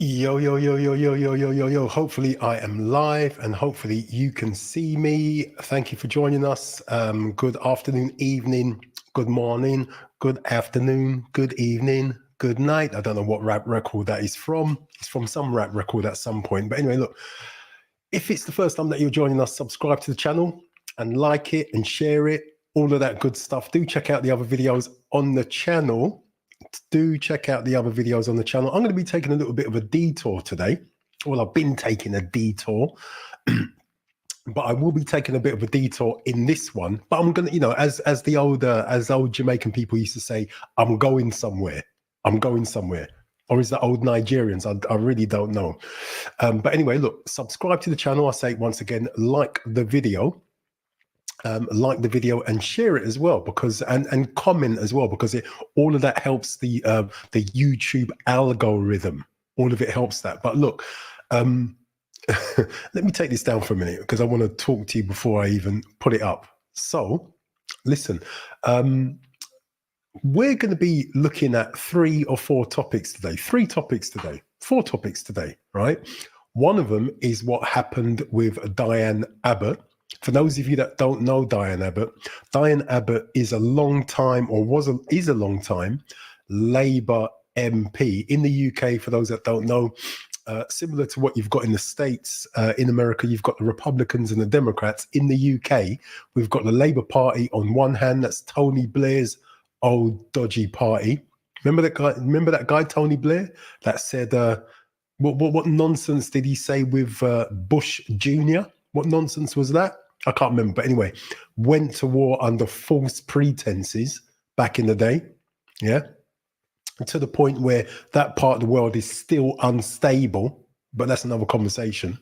Yo, yo, yo, yo, yo, yo, yo, yo, yo. Hopefully, I am live and hopefully you can see me. Thank you for joining us. Good afternoon, evening, good morning, good afternoon, good evening, good night. I don't know what rap record that is from. It's from some rap record at some point. But anyway, look, if it's the first time that you're joining us, subscribe to the channel and like it and share it, all of that good stuff. Do check out the other videos on the channel. I'm going to be taking a little bit of a detour today. Well, I've been taking a detour, but I will be taking a bit of a detour in this one. But I'm going to, as old Jamaican people used to say, I'm going somewhere. I'm going somewhere. Or is that old Nigerians? I really don't know. But anyway, look, subscribe to the channel. I say once again, like the video. And share it as well, because and comment as well, because all of that helps the YouTube algorithm. All of it helps that. But look, let me take this down for a minute because I want to talk to you before I even put it up. So listen, we're going to be looking at 3 or 4 topics today. 4 topics today, right? One of them is what happened with Diane Abbott. For those of you that don't know Diane Abbott is a long time Labour MP in the UK. For those that don't know, similar to what you've got in the States, in America, you've got the Republicans and the Democrats. In the UK, we've got the Labour Party on one hand. That's Tony Blair's old dodgy party. Remember that guy, Tony Blair, that said, what nonsense did he say with Bush Jr.? What nonsense was that? I can't remember. But anyway, went to war under false pretenses back in the day. Yeah. To the point where that part of the world is still unstable. But that's another conversation.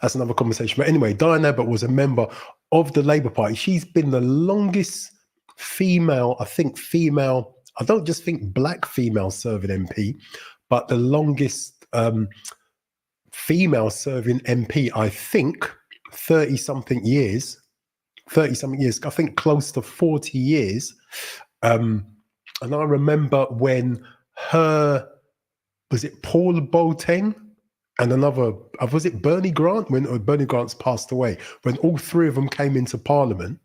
That's another conversation. But anyway, Diane Abbott was a member of the Labour Party. She's been the longest female, I don't just think black female serving MP, but the longest female serving MP, I think 30 something years, I think close to 40 years. And I remember when was it Paul Boateng and another, was it Bernie Grant? When Bernie Grant's passed away, when all 3 of them came into Parliament.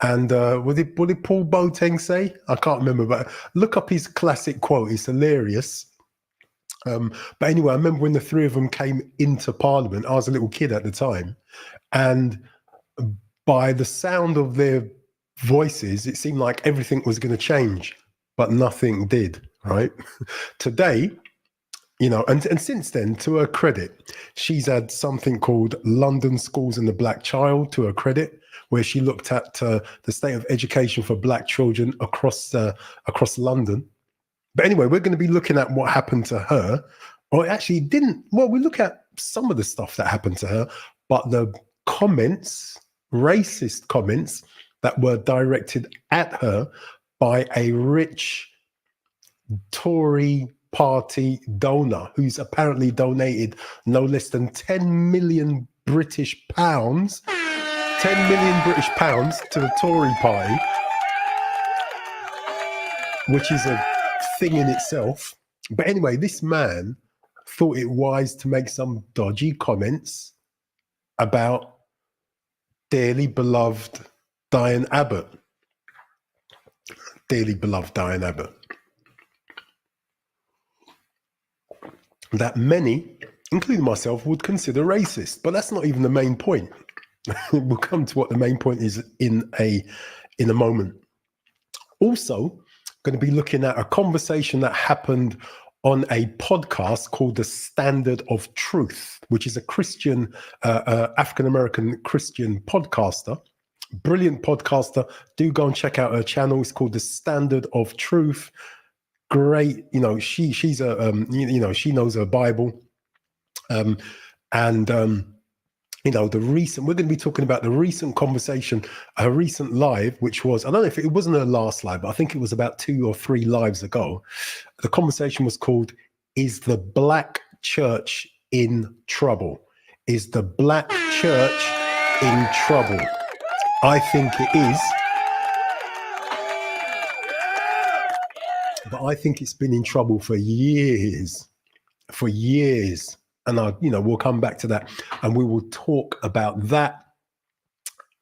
And what did Paul Boateng say? I can't remember, but look up his classic quote. It's hilarious. But anyway, I remember when the 3 of them came into Parliament, I was a little kid at the time, and by the sound of their voices, it seemed like everything was going to change, but nothing did, right? Today, and since then, to her credit, she's had something called London Schools and the Black Child, to her credit, where she looked at the state of education for black children across London. But anyway, we're going to be looking at what happened to her. Or actually didn't. Well, we look at some of the stuff that happened to her, but the comments, racist comments that were directed at her by a rich Tory party donor who's apparently donated no less than 10 million British pounds, 10 million British pounds to the Tory party, which is a thing in itself. But anyway, this man thought it wise to make some dodgy comments about dearly beloved Diane Abbott. Dearly beloved Diane Abbott. That many, including myself, would consider racist. But that's not even the main point. We'll come to what the main point is in a moment. Also, going to be looking at a conversation that happened on a podcast called The Standard of Truth, which is a Christian, African-American Christian podcaster. Brilliant podcaster. Do go and check out her channel. It's called The Standard of Truth. Great. She's a, she knows her Bible. We're going to be talking about the recent conversation, her recent live, which was, I don't know if it wasn't her last live, but I think it was about 2 or 3 lives ago. The conversation was called, "Is the Black Church in Trouble?" Is the Black Church in trouble? I think it is. But I think it's been in trouble for years. for years. And we'll come back to that, and we will talk about that.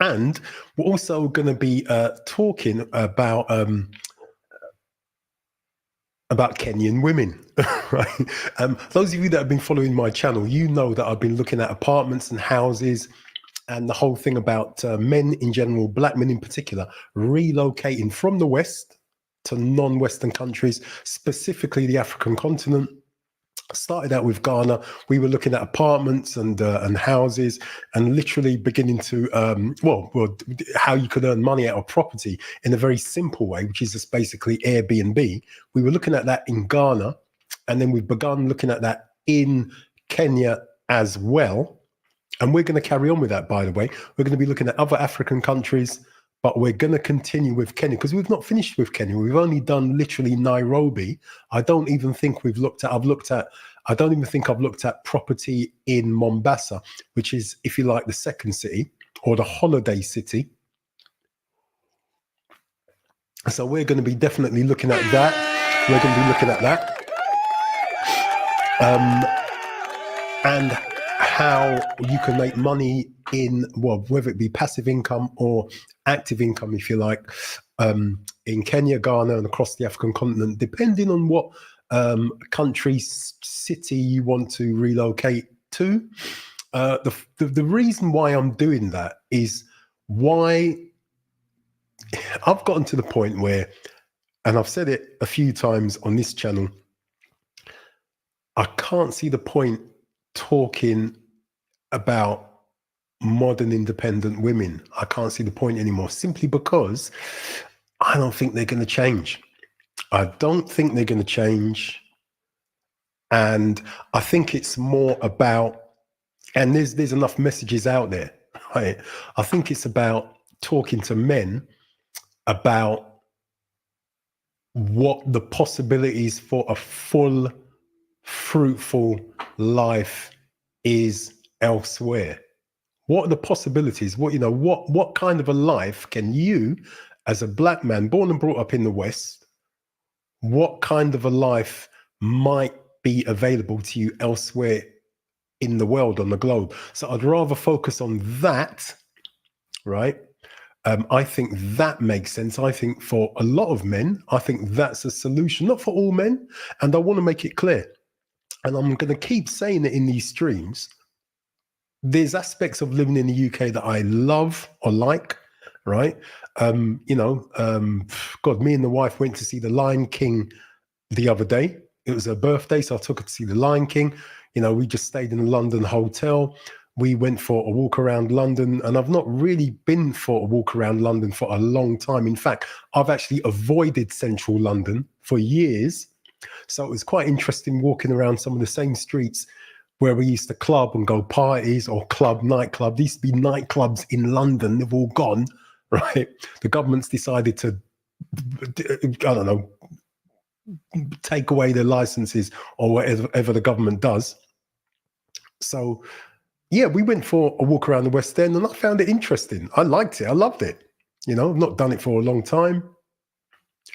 And we're also going to be talking about Kenyan women, right? Those of you that have been following my channel, you know that I've been looking at apartments and houses, and the whole thing about men in general, black men in particular, relocating from the West to non-Western countries, specifically the African continent. Started out with Ghana. We were looking at apartments and houses, and literally beginning to how you could earn money out of property in a very simple way, which is just basically Airbnb. We were looking at that in Ghana, and then we've begun looking at that in Kenya as well. And we're going to carry on with that, by the way. We're going to be looking at other African countries, but we're going to continue with Kenya because we've not finished with Kenya. We've only done literally Nairobi. I don't even think I've looked at property in Mombasa, which is, if you like, the second city or the holiday city. So we're going to be definitely looking at that. We're going to be looking at that. And how you can make money in, whether it be passive income or active income, if you like, in Kenya, Ghana, and across the African continent, depending on what country, city you want to relocate to. The reason why I'm doing that is why I've gotten to the point where, and I've said it a few times on this channel, I can't see the point talking about modern independent women. I can't see the point anymore, simply because I don't think they're going to change. I don't think they're going to change. And I think it's more about, and there's enough messages out there, right? I think it's about talking to men about what the possibilities for a full, fruitful life is elsewhere. What are the possibilities? What kind of a life can you, as a black man born and brought up in the West, what kind of a life might be available to you elsewhere in the world, on the globe? So I'd rather focus on that, right? I think that makes sense. I think for a lot of men, I think that's a solution, not for all men. And I want to make it clear, and I'm going to keep saying it in these streams, there's aspects of living in the UK that I love or like, right? God, me and the wife went to see The Lion King the other day. It was her birthday, so I took her to see The Lion King. We just stayed in a London hotel. We went for a walk around London, and I've not really been for a walk around London for a long time. In fact, I've actually avoided central London for years. So it was quite interesting walking around some of the same streets where we used to club and go parties, or nightclub. There used to be nightclubs in London. They've all gone, right? The government's decided to, I don't know, take away their licenses or whatever the government does. So, yeah, we went for a walk around the West End, and I found it interesting. I liked it. I loved it. I've not done it for a long time.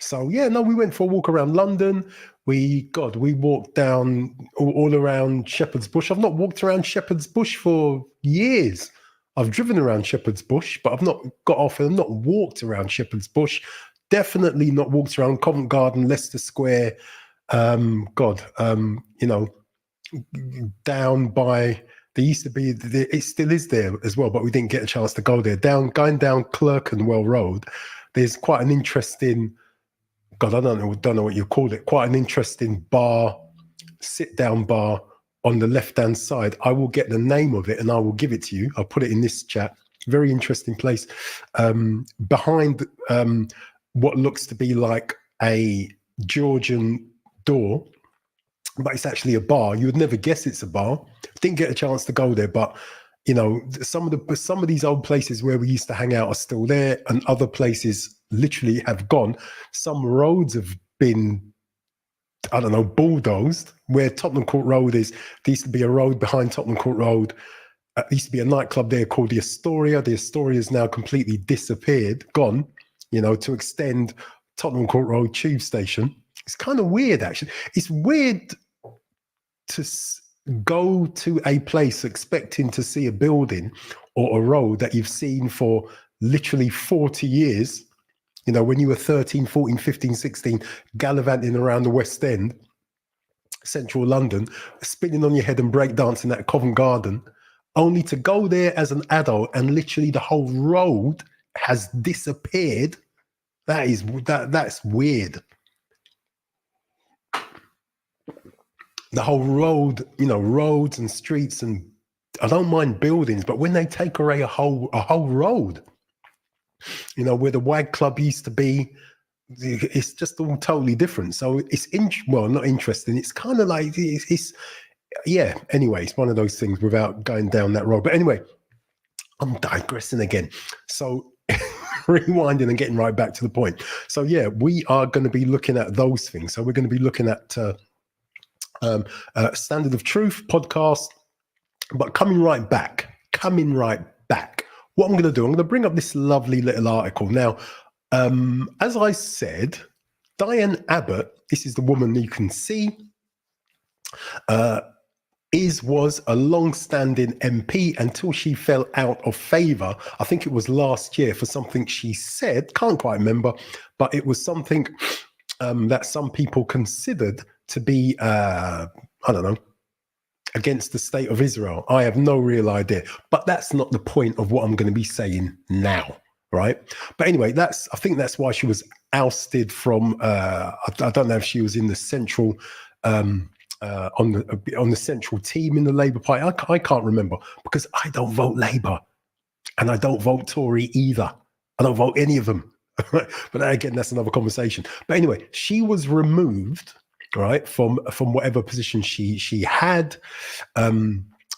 So, yeah, no, we went for a walk around London. We walked down all around Shepherd's Bush. I've not walked around Shepherd's Bush for years. I've driven around Shepherd's Bush, but I've not got off and not walked around Shepherd's Bush. Definitely not walked around Covent Garden, Leicester Square. Down by, there used to be, it still is there as well, but we didn't get a chance to go there. Going down Clerkenwell Road, there's quite an interesting, God, I don't know what you call it, quite an interesting bar, sit-down bar on the left-hand side. I will get the name of it and I will give it to you. I'll put it in this chat. Very interesting place. Behind what looks to be like a Georgian door, but it's actually a bar. You would never guess it's a bar. Didn't get a chance to go there, but some of these old places where we used to hang out are still there, and other places literally have gone. Some roads have been, I don't know, bulldozed. Where Tottenham Court Road is, there used to be a road behind Tottenham Court Road. There used to be a nightclub there called the Astoria. The Astoria has now completely disappeared, gone, to extend Tottenham Court Road tube station. It's kind of weird, actually. It's weird go to a place expecting to see a building or a road that you've seen for literally 40 years, you know, when you were 13, 14, 15, 16, gallivanting around the West End, central London, spinning on your head and breakdancing at Covent Garden, only to go there as an adult and literally the whole road has disappeared. That's weird. The whole road, you know, roads and streets, and I don't mind buildings, but when they take away a whole road, you know, where the WAG Club used to be, it's just all totally different. So it's not interesting. It's kind of like it's yeah. Anyway, it's one of those things without going down that road. But anyway, I'm digressing again. So rewinding and getting right back to the point. So yeah, we are going to be looking at those things. So we're going to be looking at Standard of Truth podcast. But coming right back. What I'm going to do, I'm going to bring up this lovely little article. Now, as I said, Diane Abbott, this is the woman you can see, was a long-standing MP until she fell out of favour. I think it was last year for something she said, can't quite remember, but it was something that some people considered to be, I don't know, against the state of Israel. I have no real idea, but that's not the point of what I'm going to be saying now, right? But anyway, I think that's why she was ousted from, I don't know if she was in the central, on the central team in the Labour Party. I can't remember because I don't vote Labour and I don't vote Tory either. I don't vote any of them. But again, that's another conversation. But anyway, she was removed, right, from whatever position she had. I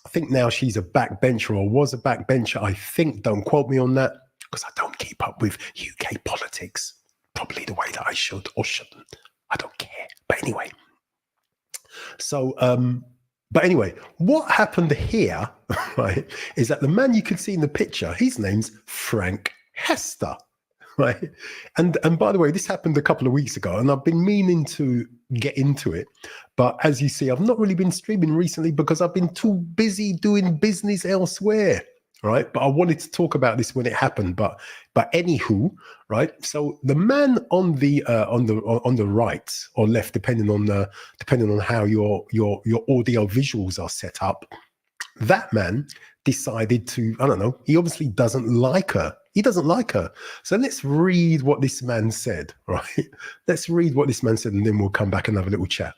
think now she's a backbencher or was a backbencher. I think, don't quote me on that because I don't keep up with UK politics probably the way that I should or shouldn't. I don't care. But anyway, so but anyway, what happened here, right, is that the man you can see in the picture, his name's Frank Hester. Right. And by the way, this happened a couple of weeks ago and I've been meaning to get into it. But as you see, I've not really been streaming recently because I've been too busy doing business elsewhere. Right. But I wanted to talk about this when it happened. But anywho, right. So the man on the right or left, depending on how your audio visuals are set up, that man decided to, I don't know, he obviously doesn't like her. He doesn't like her. So let's read what this man said, right? Let's read what this man said and then we'll come back and have a little chat.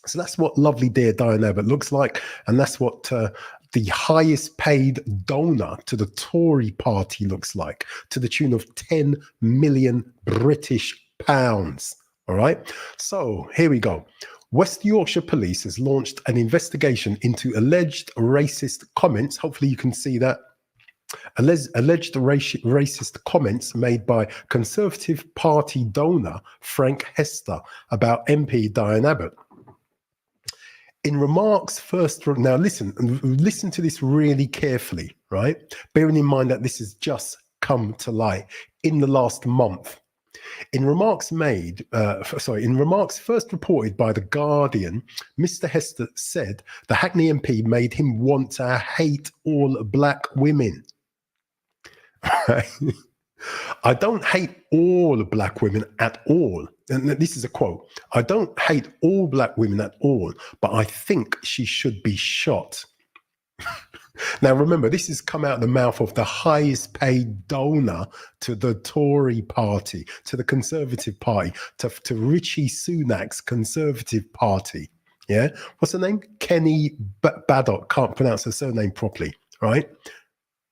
So that's what lovely dear Diane Abbott looks like. And that's what the highest paid donor to the Tory party looks like, to the tune of 10 million British pounds. All right. So here we go. West Yorkshire Police has launched an investigation into alleged racist comments. Hopefully you can see that. Alleged racist comments made by Conservative Party donor Frank Hester about MP Diane Abbott. In remarks first, now listen to this really carefully, right? Bearing in mind that this has just come to light in the last month. In remarks first reported by The Guardian, Mr. Hester said the Hackney MP made him want to hate all black women. I don't hate all black women at all. And this is a quote. I don't hate all black women at all, but I think she should be shot. Now, remember, this has come out of the mouth of the highest paid donor to the Tory party, to the Conservative Party, to Richie Sunak's Conservative Party. Yeah. What's her name? Kenny Baddock. Can't pronounce her surname properly, right?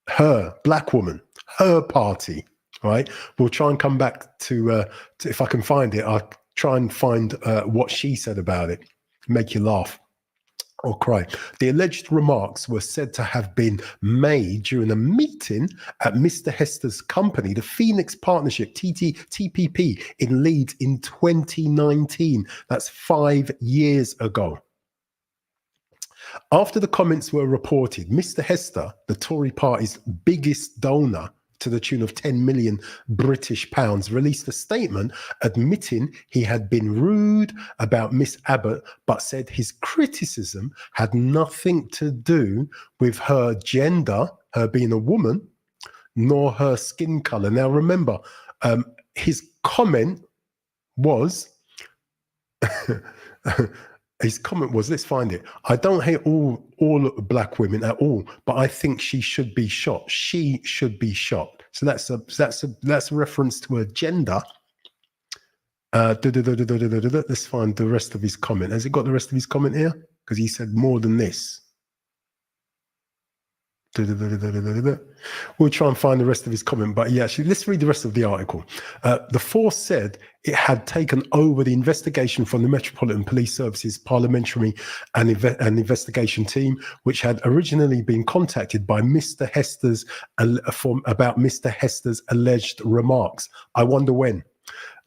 Her, black woman, her party, right? We'll try and come back to if I can find it, I'll try and find what she said about it, make you laugh or cry. The alleged remarks were said to have been made during a meeting at Mr. Hester's company, the Phoenix Partnership, TPP, in Leeds in 2019. That's 5 years ago. After the comments were reported, Mr. Hester, the Tory party's biggest donor to the tune of 10 million British pounds, released a statement admitting he had been rude about Miss Abbott, but said his criticism had nothing to do with her gender, her being a woman, nor her skin color. Now, remember, his comment was, let's find it. I don't hate all black women at all, but I think she should be shot. She should be shot. So that's a reference to her gender. Let's find the rest of his comment. Has it got the rest of his comment here? Because he said more than this. We'll try and find the rest of his comment, but yeah, actually, let's read the rest of the article. The force said it had taken over the investigation from the Metropolitan Police Service's Parliamentary and Investigation Team, which had originally been contacted by Mr. Hester's about Mr. Hester's alleged remarks. I wonder when.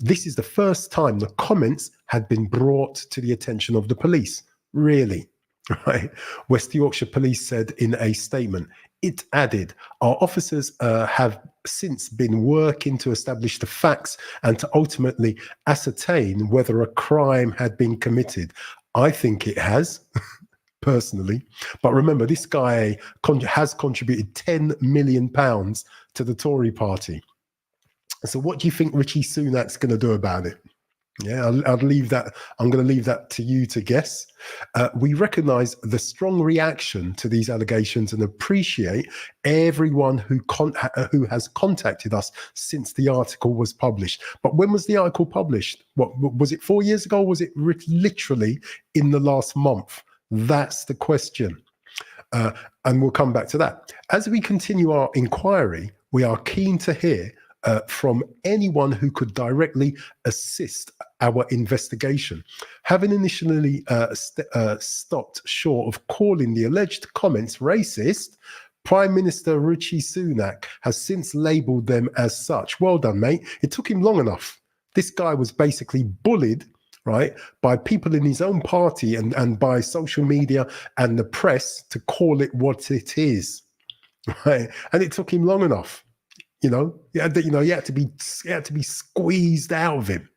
This is the first time the comments had been brought to the attention of the police. Really? Right. West Yorkshire Police said in a statement. It added, our officers have since been working to establish the facts and to ultimately ascertain whether a crime had been committed. I think it has, personally. But remember, this guy has contributed £10 million to the Tory party. So what do you think Rishi Sunak's going to do about it? Yeah, I'll leave that. I'm going to leave that to you to guess. We recognise the strong reaction to these allegations and appreciate everyone who has contacted us since the article was published. But when was the article published? What was it? 4 years ago? Or was it literally in the last month? That's the question. And we'll come back to that. As we continue our inquiry, we are keen to hear from anyone who could directly assist our investigation. Having initially stopped short of calling the alleged comments racist, Prime Minister Rishi Sunak has since labelled them as such. Well done, mate. It took him long enough. This guy was basically bullied, right, by people in his own party and by social media and the press to call it what it is, right? And it took him long enough. You know, he had to be squeezed out of him.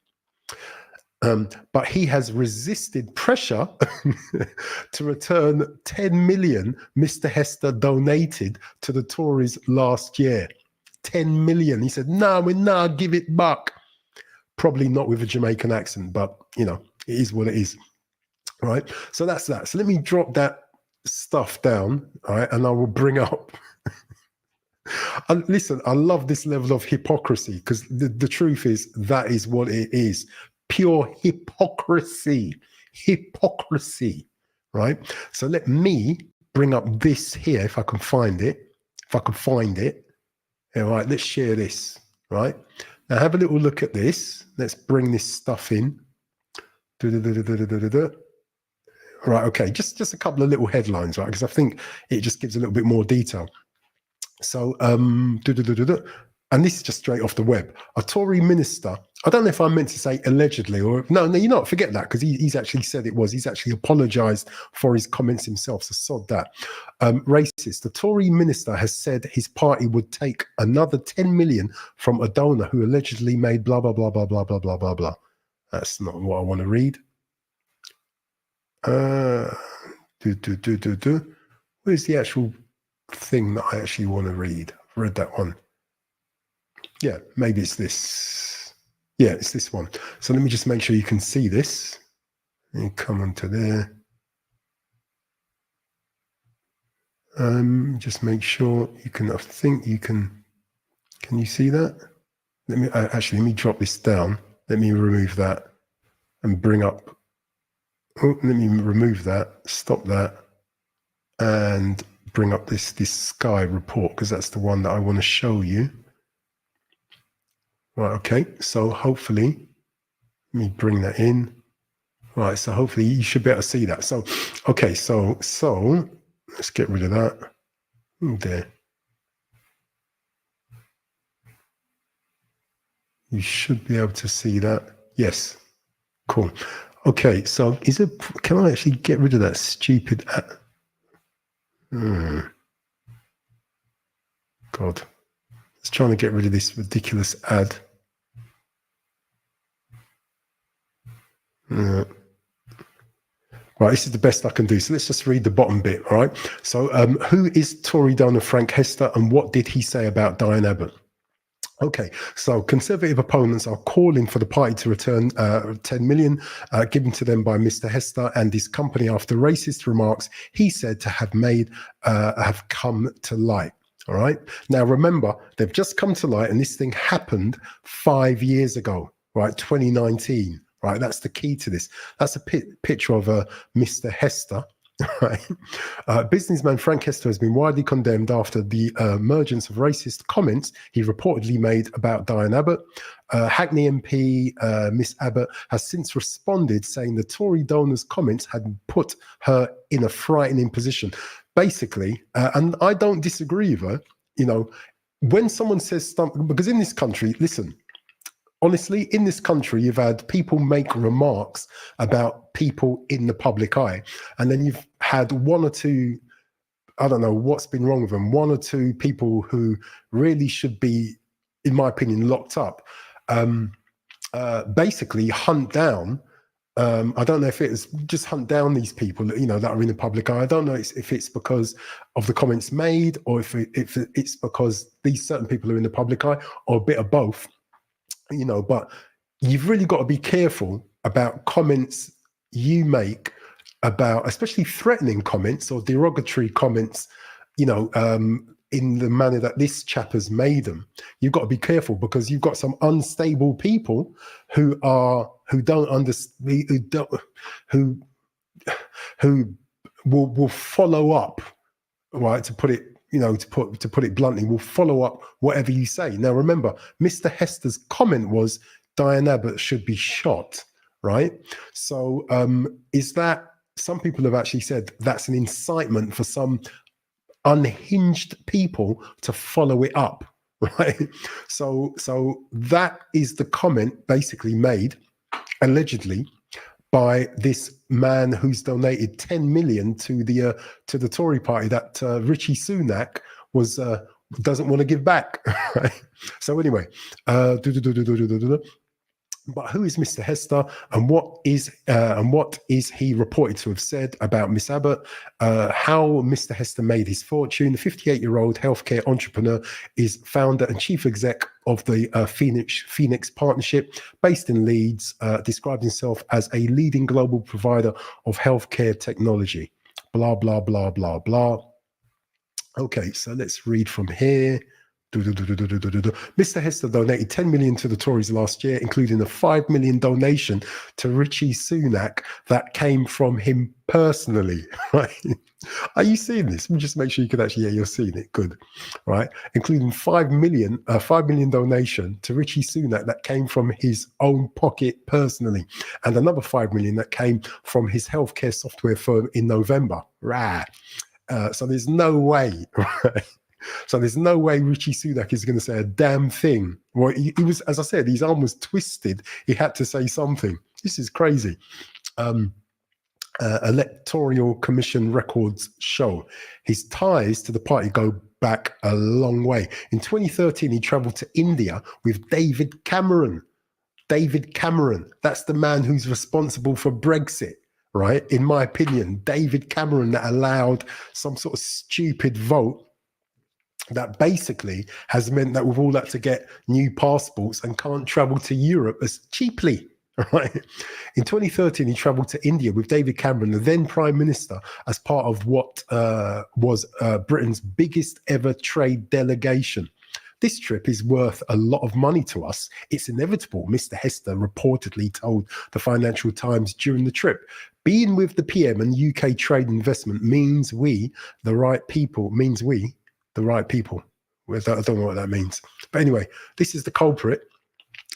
But he has resisted pressure to return 10 million Mr. Hester donated to the Tories last year. 10 million. He said, no, we're not, give it back. Probably not with a Jamaican accent, but, you know, it is what it is. All right. So that's that. So let me drop that stuff down. All right. And I will bring up. And listen, I love this level of hypocrisy because the truth is that is what it is. Pure hypocrisy. Hypocrisy, right? So let me bring up this here if I can find it. If I can find it. All right, let's share this, right? Now have a little look at this. Let's bring this stuff in. Right, okay, just a couple of little headlines, right? Because I think it just gives a little bit more detail. So, and this is just straight off the web. A Tory minister, I don't know if I meant to say allegedly or no, you know, forget that because he's actually said it was. He's actually apologised for his comments himself. So sod that. Racist. The Tory minister has said his party would take another 10 million from a donor who allegedly made blah blah blah blah blah blah blah blah blah. That's not what I want to read. Where's the actual thing that I actually want to read? I've read that one. Yeah, maybe it's this. Yeah, it's this one. So let me just make sure you can see this. And come on to there. Just make sure you can. I think you can. Can you see that? Let me drop this down. Let me remove that and bring up. Oh, let me remove that. Stop that, and bring up this Sky report because that's the one that I want to show you. Right, okay, so hopefully, let me bring that in. Right, so hopefully you should be able to see that. So, okay, so let's get rid of that. There. You should be able to see that. Yes, cool. Okay, so can I actually get rid of that stupid God. Just trying to get rid of this ridiculous ad. Right, this is the best I can do. So let's just read the bottom bit, all right? So who is Tory donor Frank Hester and what did he say about Diane Abbott? Okay, so Conservative opponents are calling for the party to return 10 million given to them by Mr. Hester and his company after racist remarks he said to have made have come to light. All right, now remember, they've just come to light and this thing happened 5 years ago, right? 2019, right? That's the key to this. That's a picture of Mr. Hester. Right. Businessman Frank Hester has been widely condemned after the emergence of racist comments he reportedly made about Diane Abbott. Hackney MP Miss Abbott has since responded saying the Tory donor's comments had put her in a frightening position. Basically, and I don't disagree with her, you know, when someone says something, because in this country, listen, honestly, in this country, you've had people make remarks about people in the public eye, and then you've had one or two, I don't know what's been wrong with them, one or two people who really should be, in my opinion, locked up, basically hunt down. I don't know if it's just hunt down these people, you know, that are in the public eye. I don't know if it's because of the comments made or if it's because these certain people are in the public eye or a bit of both. You know, but you've really got to be careful about comments you make about, especially threatening comments or derogatory comments, you know, in the manner that this chap has made them. You've got to be careful because you've got some unstable people who don't understand, who will follow up, right? To put it, you know, to put it bluntly, will follow up whatever you say. Now, remember, Mr. Hester's comment was Diane Abbott should be shot, right? So is that, some people have actually said that's an incitement for some unhinged people to follow it up, right? So that is the comment basically made, allegedly, by this man who's donated 10 million to the Tory party that Rishi Sunak doesn't want to give back. Right? So anyway, but who is Mr. Hester and what is he reported to have said about Miss Abbott? How Mr. Hester made his fortune? The 58-year-old healthcare entrepreneur is founder and chief exec of the Phoenix Partnership, based in Leeds. Described himself as a leading global provider of healthcare technology. Blah blah blah blah blah. Okay, so let's read from here. Mr. Hester donated 10 million to the Tories last year, including a 5 million donation to Rishi Sunak that came from him personally. Right? Are you seeing this? Let me just make sure you can actually, yeah, you're seeing it. Good. Right? Including 5 million donation to Rishi Sunak that came from his own pocket personally, and another 5 million that came from his healthcare software firm in November. Right. So there's no way, right? So there's no way Rishi Sunak is going to say a damn thing. Well, he was, as I said, his arm was twisted. He had to say something. This is crazy. Electoral Commission records show his ties to the party go back a long way. In 2013, he traveled to India with David Cameron. David Cameron, that's the man who's responsible for Brexit. Right? In my opinion, David Cameron, that allowed some sort of stupid vote that basically has meant that we've all had to get new passports and can't travel to Europe as cheaply. Right? In 2013, he traveled to India with David Cameron, the then Prime Minister, as part of what was Britain's biggest ever trade delegation. This trip is worth a lot of money to us. It's inevitable, Mr. Hester reportedly told the Financial Times during the trip. Being with the PM and UK trade investment means we, the right people. I don't know what that means. But anyway, this is the culprit,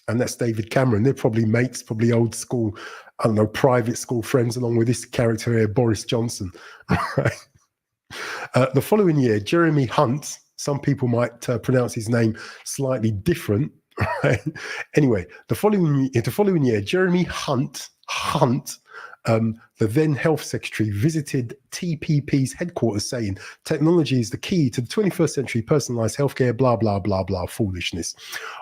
and that's David Cameron. They're probably mates, probably old school, I don't know, private school friends, along with this character here, Boris Johnson. The following year, Jeremy Hunt, some people might pronounce his name slightly different. Right? Anyway, the following year, Jeremy Hunt the then health secretary visited TPP's headquarters saying technology is the key to the 21st century personalized healthcare, blah, blah, blah, blah, foolishness.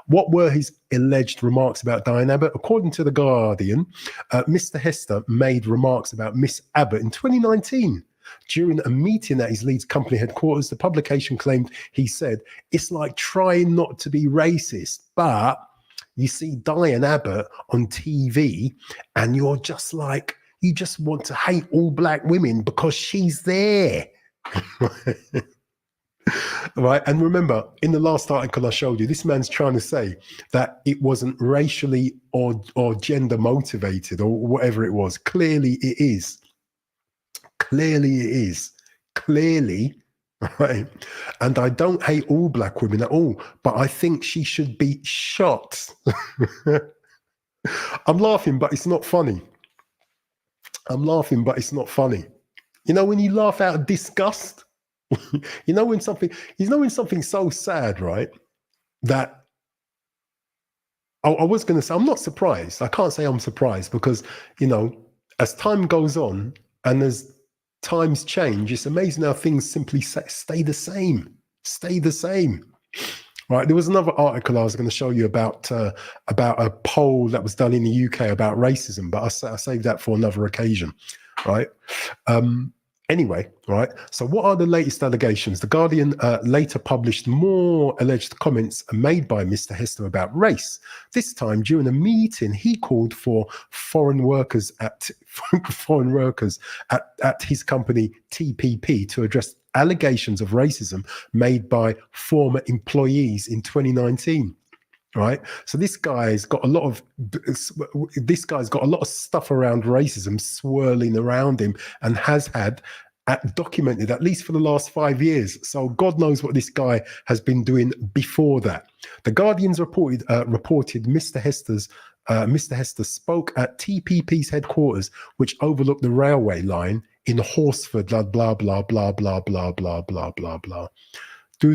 What were his alleged remarks about Diane Abbott? According to The Guardian, Mr. Hester made remarks about Miss Abbott in 2019. During a meeting at his Leeds company headquarters, the publication claimed he said, "It's like trying not to be racist, but you see Diane Abbott on TV and you're just like, you just want to hate all black women because she's there." Right. And remember, in the last article I showed you, this man's trying to say that it wasn't racially or gender motivated or whatever it was. Clearly it is. Clearly it is. Clearly. Right. And I don't hate all black women at all, but I think she should be shot. I'm laughing, but it's not funny. I'm laughing, but it's not funny. You know, when you laugh out of disgust, you know, when something's so sad, right? That I was going to say, I'm not surprised. I can't say I'm surprised because, you know, as time goes on and as times change, it's amazing how things simply stay the same. Stay the same. Right. There was another article I was going to show you about a poll that was done in the UK about racism, but I saved that for another occasion. Right. Anyway, right. So what are the latest allegations? The Guardian later published more alleged comments made by Mr. Hester about race. This time during a meeting, he called for foreign workers at his company TPP to address allegations of racism made by former employees in 2019. Right. So this guy's got a lot of stuff around racism swirling around him and has had documented at least for the last 5 years. So God knows what this guy has been doing before that. The Guardian's reported Mr. Hester spoke at TPP's headquarters, which overlooked the railway line in Horsford, blah, blah, blah, blah, blah, blah, blah, blah, blah, blah. So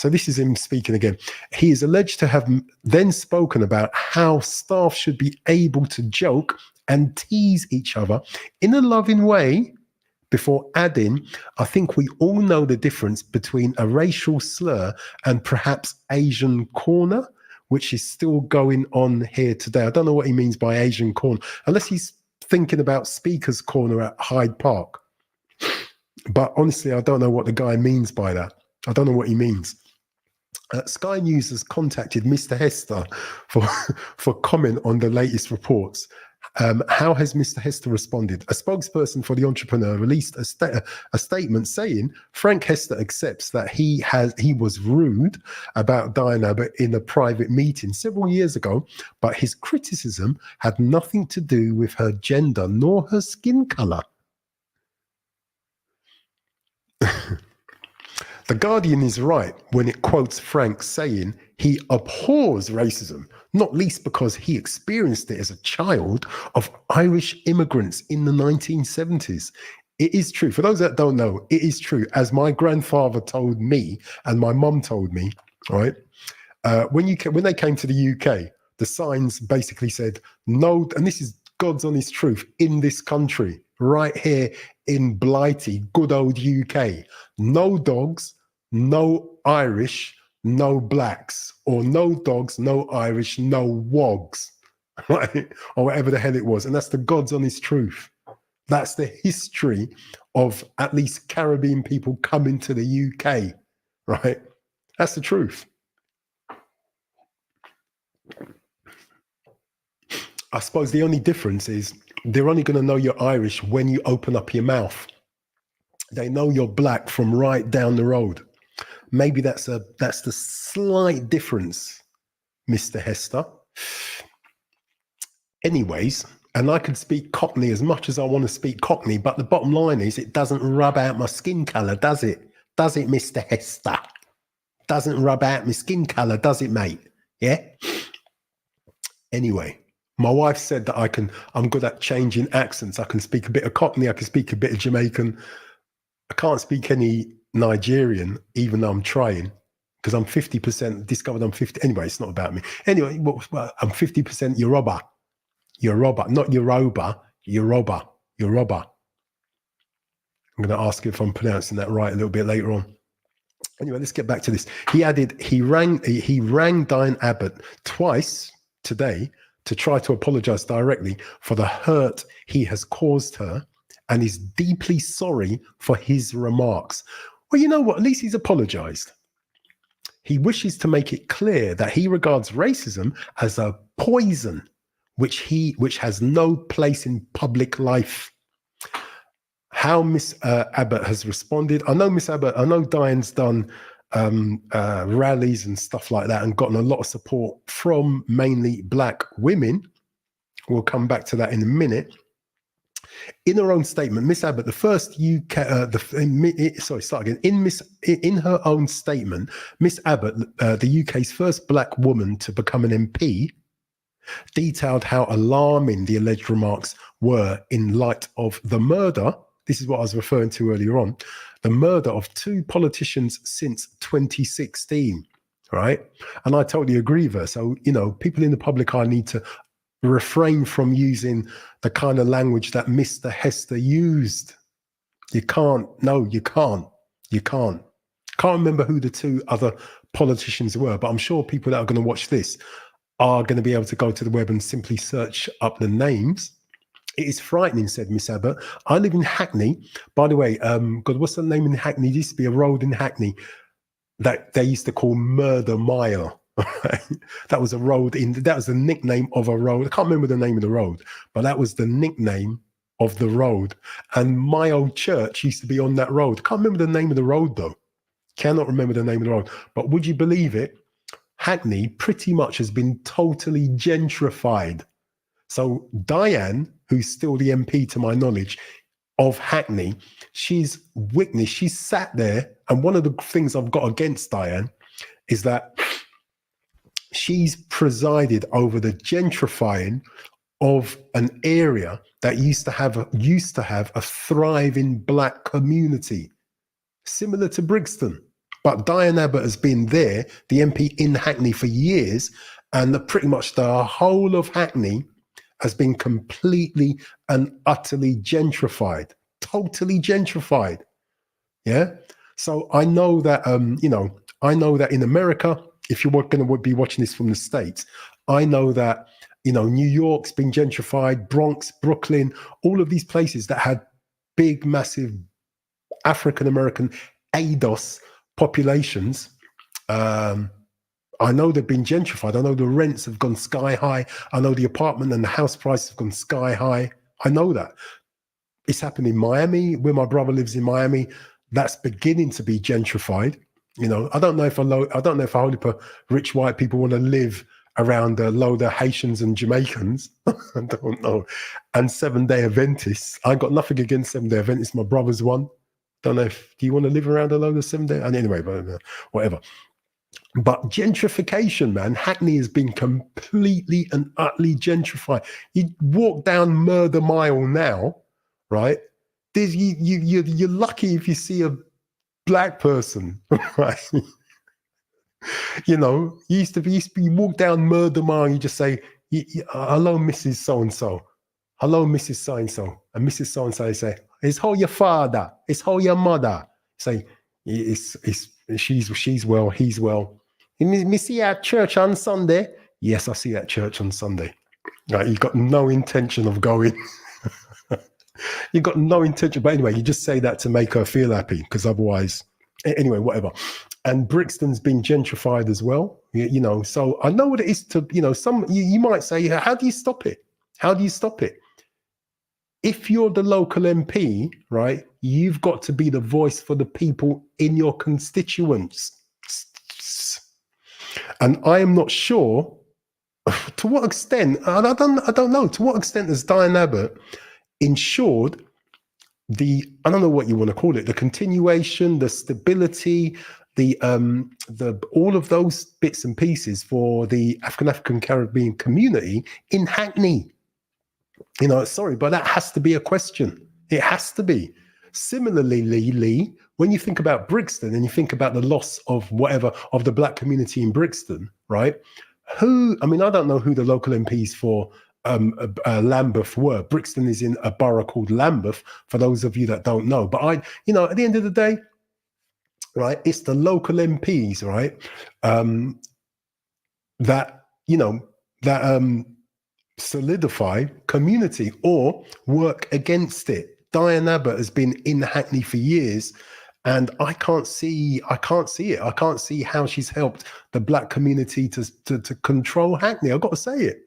this is him speaking again. He is alleged to have then spoken about how staff should be able to joke and tease each other in a loving way before adding, "I think we all know the difference between a racial slur and perhaps Asian corner," which is still going on here today. I don't know what he means by Asian corner, unless he's thinking about Speaker's Corner at Hyde Park. But honestly, I don't know what the guy means by that. I don't know what he means. Sky News has contacted Mr. Hester for comment on the latest reports. How has Mr. Hester responded? A spokesperson for the entrepreneur released a statement saying Frank Hester accepts that he was rude about Diane Abbott in a private meeting several years ago, but his criticism had nothing to do with her gender nor her skin color. The Guardian is right when it quotes Frank saying he abhors racism, not least because he experienced it as a child of Irish immigrants in the 1970s. It is true. For those that don't know, it is true. As my grandfather told me and my mum told me, right? When they came to the UK, the signs basically said no, and this is God's honest truth in this country, right here in Blighty, good old UK. No dogs, no Irish, no blacks, or no dogs, no Irish, no wogs, right? Or whatever the hell it was. And that's the God's honest truth. That's the history of at least Caribbean people coming to the UK, right? That's the truth. I suppose the only difference is they're only going to know you're Irish when you open up your mouth. They know you're black from right down the road. Maybe that's the slight difference, Mr. Hester. Anyways, and I can speak Cockney as much as I want to speak Cockney, but the bottom line is it doesn't rub out my skin colour, does it? Does it, Mr. Hester? Doesn't rub out my skin colour, does it, mate? Yeah? Anyway, my wife said that I'm good at changing accents. I can speak a bit of Cockney, I can speak a bit of Jamaican. I can't speak any Nigerian, even though I'm trying, because I'm 50%, discovered I'm 50. Anyway, it's not about me. Anyway, I'm 50% Yoruba. Yoruba, not Yoruba, Yoruba, Yoruba. I'm going to ask if I'm pronouncing that right a little bit later on. Anyway, let's get back to this. He added, he rang Diane Abbott twice today to try to apologize directly for the hurt he has caused her and is deeply sorry for his remarks. Well, you know what? At least he's apologized. He wishes to make it clear that he regards racism as a poison which has no place in public life. How Miss Abbott has responded. I know Miss Abbott, I know Diane's done rallies and stuff like that and gotten a lot of support from mainly Black women. We'll come back to that in a minute. In her own statement, Miss Abbott, the first UK, In her own statement, Miss Abbott, the UK's first Black woman to become an MP, detailed how alarming the alleged remarks were in light of the murder. This is what I was referring to earlier on, the murder of 2 politicians since 2016, right? And I totally agree with her. So, you know, people in the public eye need to refrain from using the kind of language that Mr. Hester used. You can't. Can't remember who the 2 other politicians were, but I'm sure people that are going to watch this are going to be able to go to the web and simply search up the names. It is frightening, said Miss Abbott. I live in Hackney. By the way, God, what's the name in Hackney? There used to be a road in Hackney that they used to call Murder Mile. That was a road that was the nickname of a road. I can't remember the name of the road, but that was the nickname of the road. And my old church used to be on that road. Can't remember the name of the road though. Cannot remember the name of the road. But would you believe it? Hackney pretty much has been totally gentrified. So Diane, who's still the MP to my knowledge of Hackney, she's witnessed, she's sat there. And one of the things I've got against Diane is that she's presided over the gentrifying of an area that used to have a thriving Black community, similar to Brixton. But Diane Abbott has been there, the MP in Hackney, for years, and pretty much the whole of Hackney has been completely and utterly gentrified, totally gentrified. Yeah. So I know that, I know that in America, if you're going to be watching this from the States, I know that, New York's been gentrified, Bronx, Brooklyn, all of these places that had big, massive African-American ADOS populations. I know they've been gentrified. I know the rents have gone sky high. I know the apartment and the house prices have gone sky high. I know that. It's happened in Miami, where my brother lives in Miami. That's beginning to be gentrified. I don't know if a whole heap of rich white people want to live around a load of Haitians and Jamaicans. I don't know. And Seventh-day Adventists. I got nothing against Seventh-day Adventists. My brother's one. Don't know do you want to live around a load of Seventh-day? And anyway, but whatever. But gentrification, man, Hackney has been completely and utterly gentrified. You walk down Murder Mile now, right? You're lucky if you see a Black person, right? You used to be you walk down Murder Mile, you just say, hello, Mrs. So-and-so. Hello, Mrs. So-and-so. And Mrs. So-and-so say, it's how your father, it's how your mother. Say, she's well, he's well. Me see you at church on Sunday? Yes, I see you at church on Sunday. Right, you've got no intention of going. You've got no intention. But anyway, you just say that to make her feel happy, because otherwise, anyway, whatever. And Brixton's been gentrified as well. So I know what it is to, you might say, how do you stop it? How do you stop it? If you're the local MP, right, you've got to be the voice for the people in your constituents. And I am not sure to what extent, I don't know, to what extent has Diane Abbott ensured I don't know what you want to call it, the continuation, the stability, the all of those bits and pieces for the African Caribbean community in Hackney. Sorry, but that has to be a question. It has to be. Similarly, Lee, when you think about Brixton and you think about the loss of whatever of the black community in Brixton, right? I don't know who the local MPs for Lambeth were. Brixton is in a borough called Lambeth, for those of you that don't know. But at the end of the day, right, it's the local MPs, right, that solidify community or work against it. Diane Abbott has been in Hackney for years, and I can't see it. I can't see how she's helped the black community to control Hackney. I've got to say it.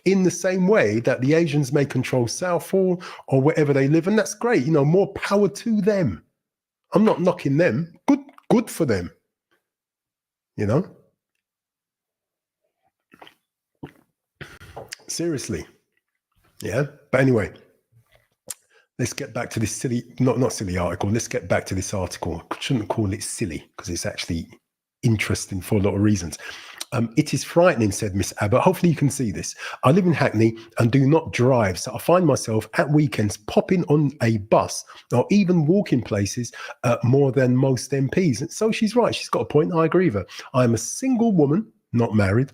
In the same way that the Asians may control Southall or wherever they live, and that's great. More power to them. I'm not knocking them. Good for them. Seriously. Yeah. But anyway, let's get back to this silly, not silly article. Let's get back to this article. I shouldn't call it silly because it's actually interesting for a lot of reasons. It is frightening, said Miss Abbott. Hopefully you can see this. I live in Hackney and do not drive, so I find myself at weekends popping on a bus or even walking places more than most MPs. And so she's right. She's got a point. I agree with her. I'm a single woman, not married,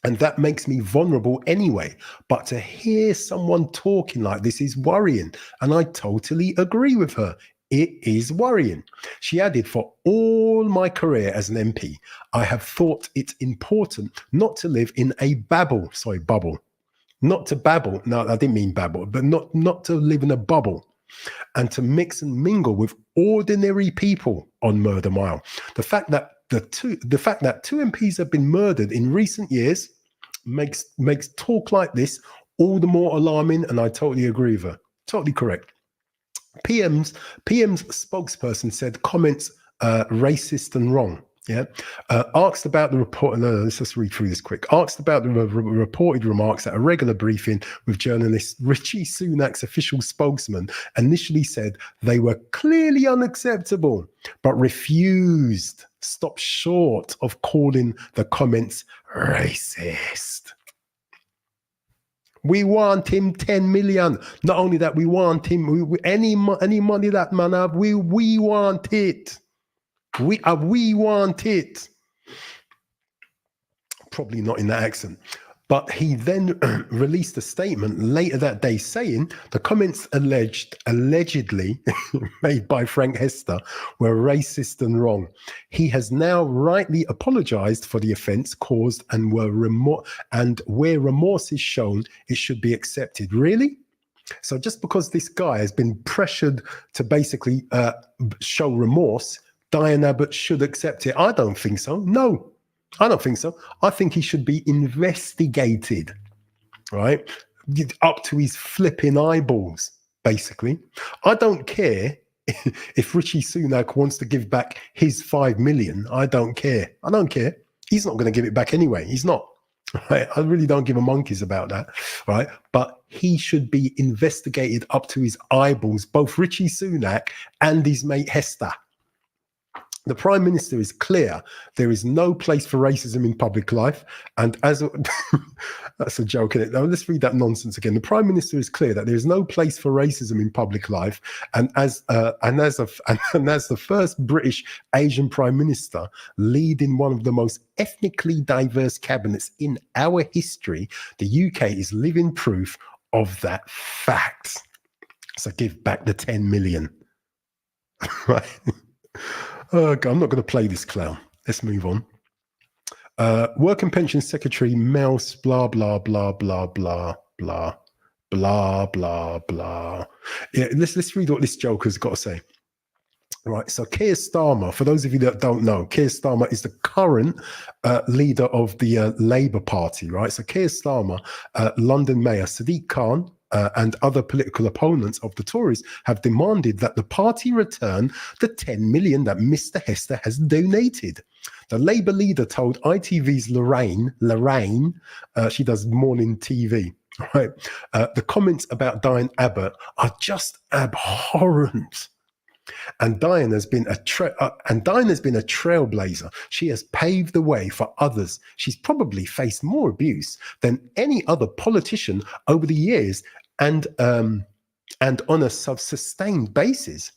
and that makes me vulnerable anyway. But to hear someone talking like this is worrying, and I totally agree with her. It is worrying. She added, for all my career as an MP, I have thought it important not to live in a bubble. Not to babble. No, I didn't mean babble, but not to live in a bubble and to mix and mingle with ordinary people on Murder Mile. The fact that two MPs have been murdered in recent years makes talk like this all the more alarming, and I totally agree with her. Totally correct. PM's spokesperson said comments racist and wrong. Yeah. Asked about the report. No, let's just read through this quick. Asked about the reported remarks at a regular briefing with journalist, Richie Sunak's official spokesman initially said they were clearly unacceptable, but refused, stopped short of calling the comments racist. We want him 10 million. Not only that, we want him. Any money that man have, we want it. We want it. Probably not in that accent. But he then released a statement later that day saying the comments allegedly made by Frank Hester were racist and wrong. He has now rightly apologized for the offense caused and where remorse is shown, it should be accepted. Really? So just because this guy has been pressured to basically show remorse, Diane Abbott should accept it? I don't think so. No. I don't think so. I think he should be investigated, right? Up to his flipping eyeballs, basically. I don't care if Richie Sunak wants to give back his 5 million. I don't care. I don't care. He's not going to give it back anyway. He's not. Right? I really don't give a monkeys about that, right? But he should be investigated up to his eyeballs, both Richie Sunak and his mate Hester. The Prime Minister is clear there is no place for racism in public life. And as that's a joke, isn't it? Now, let's read that nonsense again. The Prime Minister is clear that there is no place for racism in public life. And as the first British Asian Prime Minister leading one of the most ethnically diverse cabinets in our history, the UK is living proof of that fact. So give back the 10 million. Right? I'm not going to play this clown. Let's move on. Work and Pension Secretary Mouse, blah, blah, blah, blah, blah, blah, blah, blah, blah. Yeah, let's read what this joker's got to say. Right, so Keir Starmer, for those of you that don't know, Keir Starmer is the current leader of the Labour Party, right? So Keir Starmer, London Mayor Sadiq Khan, and other political opponents of the Tories have demanded that the party return the 10 million that Mr. Hester has donated. The Labour leader told ITV's Lorraine, she does morning TV, right? The comments about Diane Abbott are just abhorrent. And Diane has been a trailblazer. She has paved the way for others. She's probably faced more abuse than any other politician over the years, and on a sustained basis.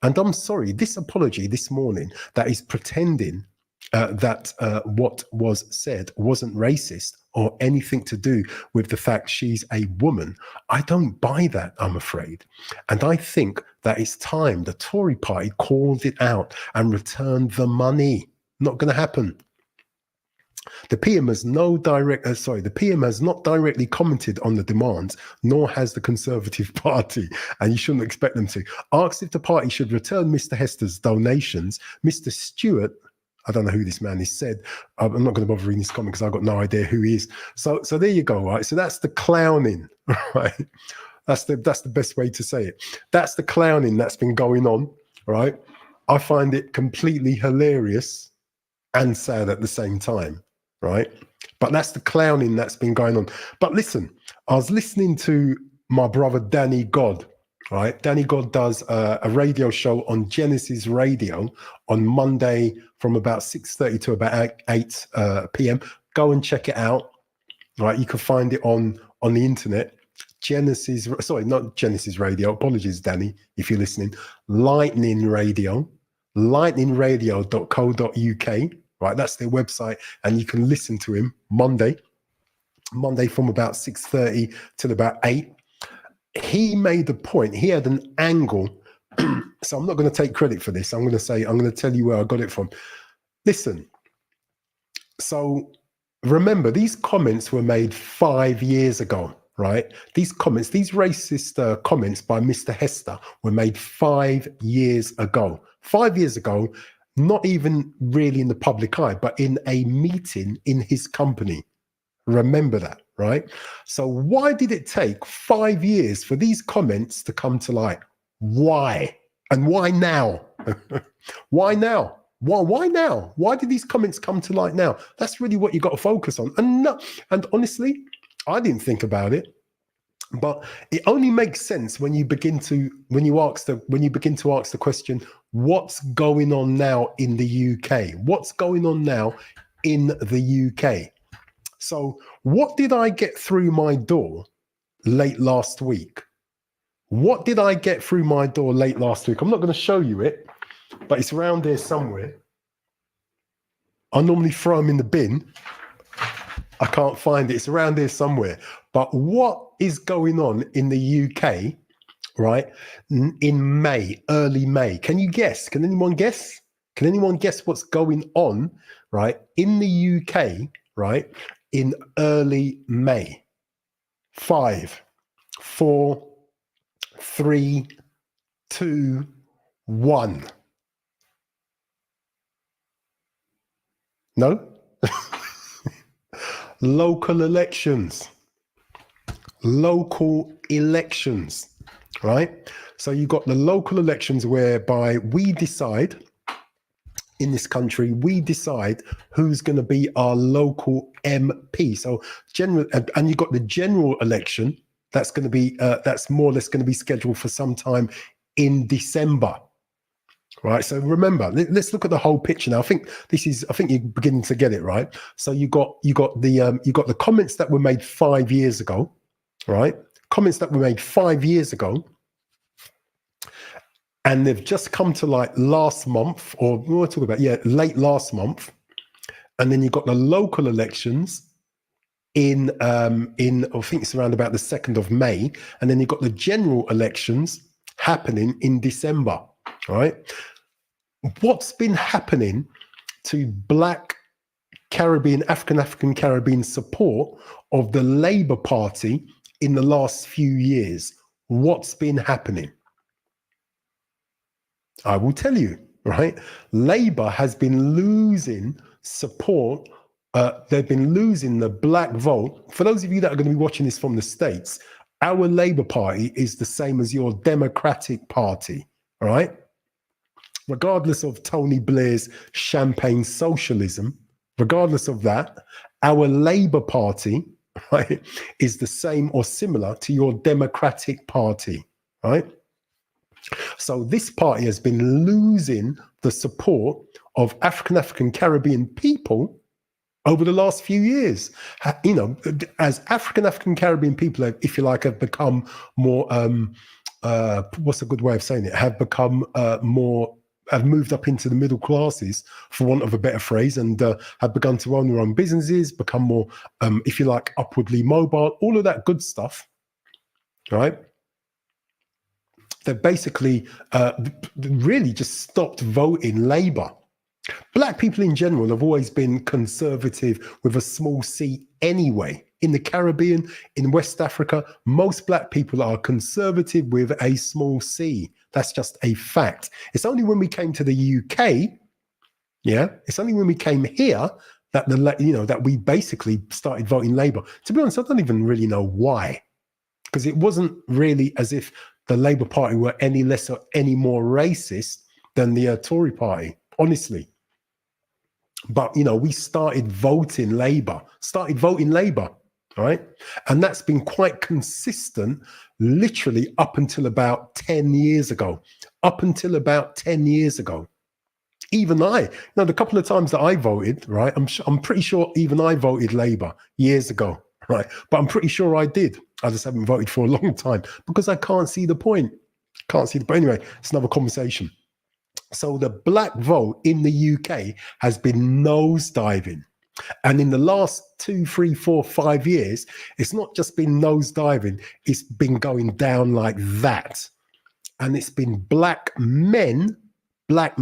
And I'm sorry, this apology this morning that is pretending that what was said wasn't racist or anything to do with the fact she's a woman, I don't buy that, I'm afraid. And I think that it's time the Tory party called it out and returned the money. Not going to happen. The PM has the PM has not directly commented on the demands, nor has the Conservative Party, and you shouldn't expect them to. Asked if the party should return Mr. Hester's donations, Mr. Stewart, I don't know who this man is, said, I'm not going to bother reading this comment because I've got no idea who he is. So there you go, right? So that's the clowning, right? That's the best way to say it. That's the clowning that's been going on, right? I find it completely hilarious and sad at the same time, right? But that's the clowning that's been going on. But listen, I was listening to my brother Danny God, right? Danny God does a radio show on Genesis Radio on Monday from about 6:30 to about 8 p.m. Go and check it out, right? You can find it on the internet. Not Genesis Radio. Apologies, Danny, if you're listening. Lightning Radio, lightningradio.co.uk. Right, that's their website, and you can listen to him Monday from about 6:30 till about 8. He made a point. He had an angle. So I'm not going to take credit for this. I'm going to tell you where I got it from. Listen. So remember, these comments were made 5 years ago, right? These comments, these racist comments by Mr. Hester were made 5 years ago. 5 years ago, not even really in the public eye, but in a meeting in his company. Remember that, right? So why did it take 5 years for these comments to come to light? Why? And why now? Why now? Why now? Why did these comments come to light now? That's really what you got to focus on. And honestly, I didn't think about it, but it only makes sense when you begin to ask the question, what's going on now in the UK? What's going on now in the UK? So what did I get through my door late last week? What did I get through my door late last week? I'm not going to show you it, but it's around here somewhere. I normally throw them in the bin. I can't find it. It's around here somewhere. But what is going on in the UK, right, in May, early May? Can you guess? Can anyone guess? Can anyone guess what's going on, right, in the UK, right, in early May? 5, 4, 3, 2, 1. No? Local elections, right? So you got the local elections whereby we decide in this country, we decide who's going to be our local MP. So and you got the general election that's going to be that's more or less going to be scheduled for some time in December. Right. So remember, let's look at the whole picture now. I think you're beginning to get it, right? So you got the comments that were made 5 years ago, right? Comments that were made 5 years ago, and they've just come to light last month, or we'll talk about late last month, and then you got the local elections in I think it's around about the 2nd of May, and then you got the general elections happening in December. Right? What's been happening to Black Caribbean, African Caribbean support of the Labour Party in the last few years? What's been happening? I will tell you, right? Labour has been losing support. They've been losing the black vote. For those of you that are going to be watching this from the States, our Labour Party is the same as your Democratic Party, all right? Regardless of Tony Blair's champagne socialism, regardless of that, our Labour Party, right, is the same or similar to your Democratic Party, right? So this party has been losing the support of African Caribbean people over the last few years. You know, as African Caribbean people, if you like, have become more what's a good way of saying it, have become have moved up into the middle classes, for want of a better phrase, and have begun to own their own businesses, become more, if you like, upwardly mobile, all of that good stuff, right? They've basically really just stopped voting Labour. Black people in general have always been conservative with a small c anyway. In the Caribbean, in West Africa, most black people are conservative with a small c. That's just a fact. It's only when we came to the UK, it's only when we came here that that we basically started voting Labour. To be honest, I don't even really know why, because it wasn't really as if the Labour Party were any less or any more racist than the Tory Party, honestly. But, we started voting Labour, right? And that's been quite consistent, literally up until about 10 years ago. Even the couple of times that I voted, right? I'm pretty sure even I voted Labour years ago, right? But I'm pretty sure I did. I just haven't voted for a long time because I can't see the point. Anyway, it's another conversation. So the black vote in the UK has been nosediving. And in the last 2, 3, 4, 5 years, it's not just been nosediving, it's been going down like that. And it's been black men that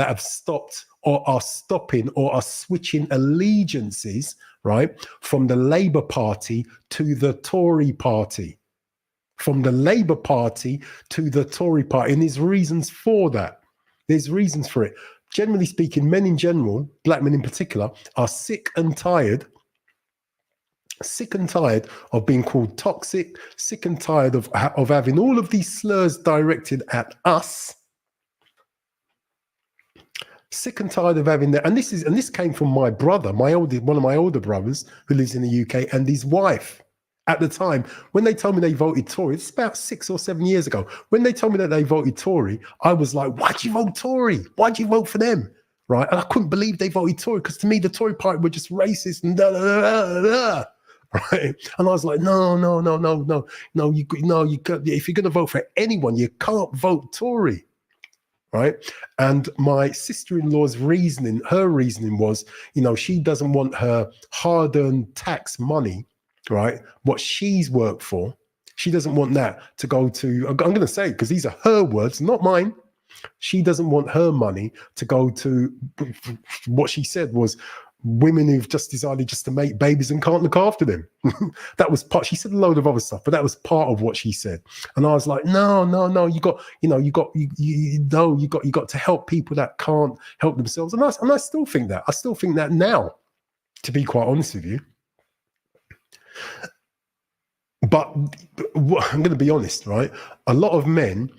have stopped or are stopping or are switching allegiances, right, from the Labour Party to the Tory Party. From the Labour Party to the Tory Party. And there's reasons for that. There's reasons for it. Generally speaking, men in general, black men in particular, are sick and tired of being called toxic, sick and tired of having all of these slurs directed at us. Sick and tired of having that. And this came from my brother, one of my older brothers who lives in the UK, and his wife. At the time, when they told me they voted Tory, it's about 6 or 7 years ago. When they told me that they voted Tory, I was like, why'd you vote Tory? Why'd you vote for them? Right? And I couldn't believe they voted Tory, because to me, the Tory party were just racist and right? And I was like, no. If you're going to vote for anyone, you can't vote Tory. Right. And my sister-in-law's reasoning was, she doesn't want her hard-earned tax money, right, what she's worked for, she doesn't want that to go to, I'm going to say, because these are her words, not mine. She doesn't want her money to go to, what she said was, women who've just decided just to make babies and can't look after them. That was part. She said a load of other stuff, but that was part of what she said. And I was like, no, you got to help people that can't help themselves. And I still think that. I still think that now, to be quite honest with you. But I'm going to be honest, right? A lot of men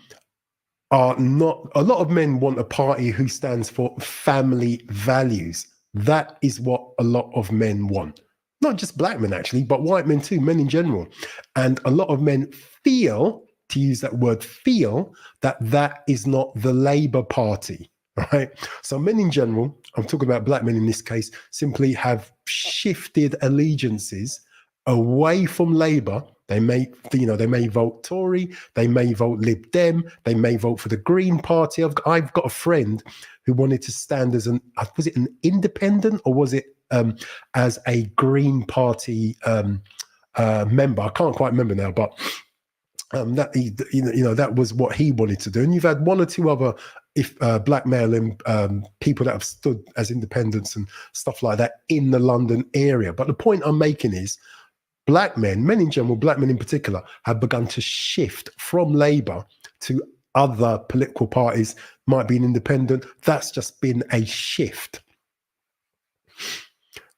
want a party who stands for family values. That is what a lot of men want. Not just black men, actually, but white men too, men in general. And a lot of men feel, to use that word, that is not the Labour Party, right? So men in general, I'm talking about black men in this case, simply have shifted allegiances away from Labour. They may vote Tory, they may vote Lib Dem, they may vote for the Green Party. I've got a friend who wanted to stand as was it an independent or was it as a Green Party member? I can't quite remember now, but that was what he wanted to do. And you've had one or two other black male people that have stood as independents and stuff like that in the London area. But the point I'm making is, black men in general, black men in particular, have begun to shift from Labour to other political parties, might be an independent. That's just been a shift.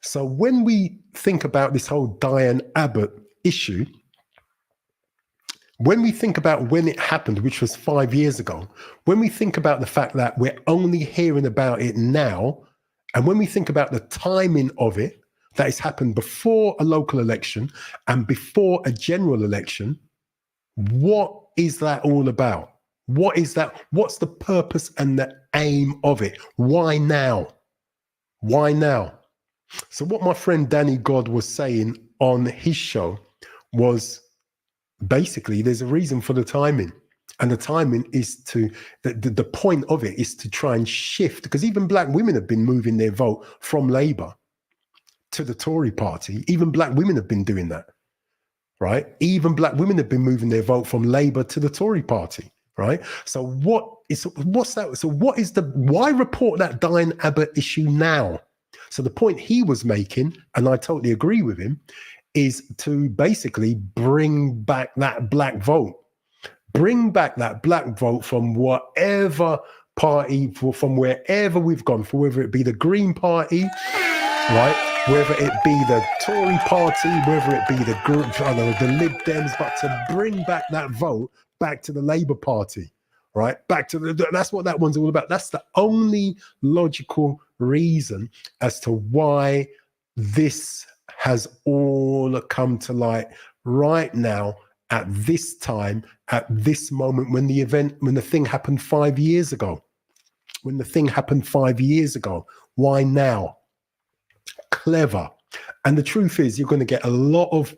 So when we think about this whole Diane Abbott issue, when we think about when it happened, which was 5 years ago, when we think about the fact that we're only hearing about it now, and when we think about the timing of it, that has happened before a local election and before a general election, what is that all about? What is that? What's the purpose and the aim of it? Why now? Why now? So what my friend Danny God was saying on his show was, Basically, there's a reason for the timing. And the timing is the point of it is to try and shift, because even black women have been moving their vote from Labour to the Tory party. Even black women have been doing that, right? Even black women have been moving their vote from Labour to the Tory party, right? So what's that? So why report that Diane Abbott issue now? So the point he was making, and I totally agree with him, is to basically bring back that black vote. Bring back that black vote from whatever party, from wherever we've gone, for whether it be the Green Party, right? Whether it be the Tory party, whether it be the group, the Lib Dems, but to bring back that vote back to the Labour Party, right? Back to that's what that one's all about. That's the only logical reason as to why this has all come to light right now, at this time, at this moment, when the thing happened 5 years ago. When the thing happened 5 years ago. Why now? Clever. And the truth is, you're going to get a lot of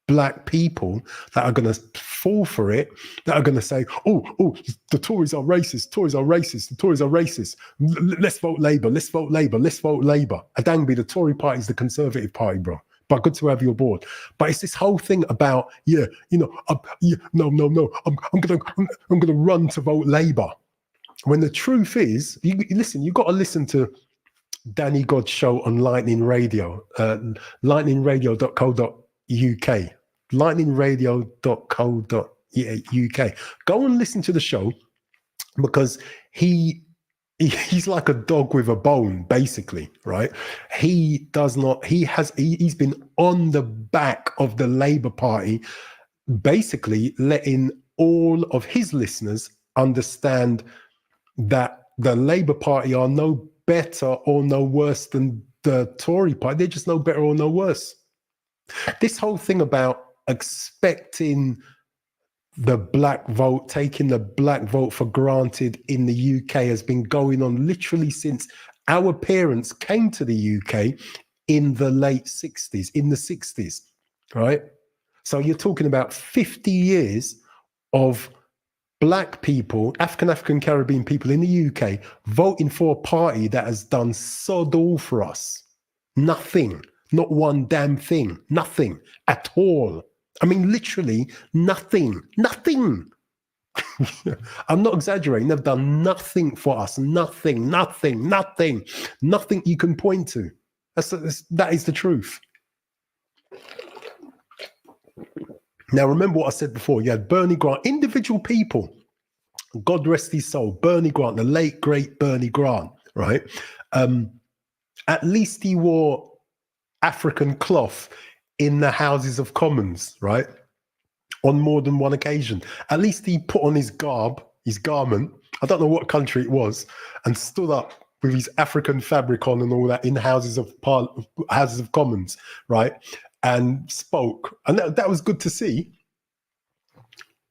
black people that are going to fall for it, that are going to say, oh, the Tories are racist, Tories are racist, the Tories are racist. Let's vote Labour, let's vote Labour, let's vote Labour. Adangby, the Tory party is the Conservative party, bro. But good to have you aboard. But it's this whole thing about, no, I'm gonna run to vote Labour. When the truth is, you got to listen to Danny God's show on Lightning Radio, lightningradio.co.uk, lightningradio.co.uk. Go and listen to the show, because he's like a dog with a bone, basically, right? He's been on the back of the Labour Party, basically letting all of his listeners understand that the Labour Party are no better or no worse than the Tory party. They're just no better or no worse. This whole thing about expecting the black vote, taking the black vote for granted in the UK, has been going on literally since our parents came to the UK in the late 60s, in the 60s, right? So you're talking about 50 years of black people, African Caribbean people in the UK voting for a party that has done sod all for us. Nothing, not one damn thing, nothing at all. I mean, literally nothing. I'm not exaggerating. They've done nothing for us. Nothing you can point to. That is the truth. Now, remember what I said before. You had Bernie Grant, individual people. God rest his soul. Bernie Grant, the late, great Bernie Grant, right? At least he wore African cloth in the Houses of Commons, right? On more than one occasion. At least he put on his garment, I don't know what country it was, and stood up with his African fabric on and all that in the Houses of Commons, right? And spoke. And that was good to see.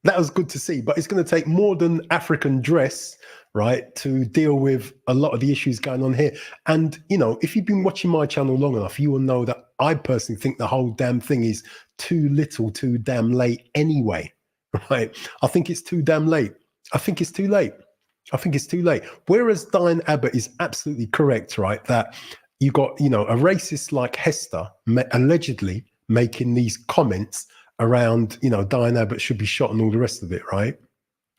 That was good to see, but it's going to take more than African dress, right, to deal with a lot of the issues going on here. And, if you've been watching my channel long enough, you will know that I personally think the whole damn thing is too little, too damn late anyway, right? I think it's too damn late. I think it's too late. Whereas Diane Abbott is absolutely correct, right, that you got, a racist like Hester allegedly making these comments around, Diane Abbott should be shot and all the rest of it, right?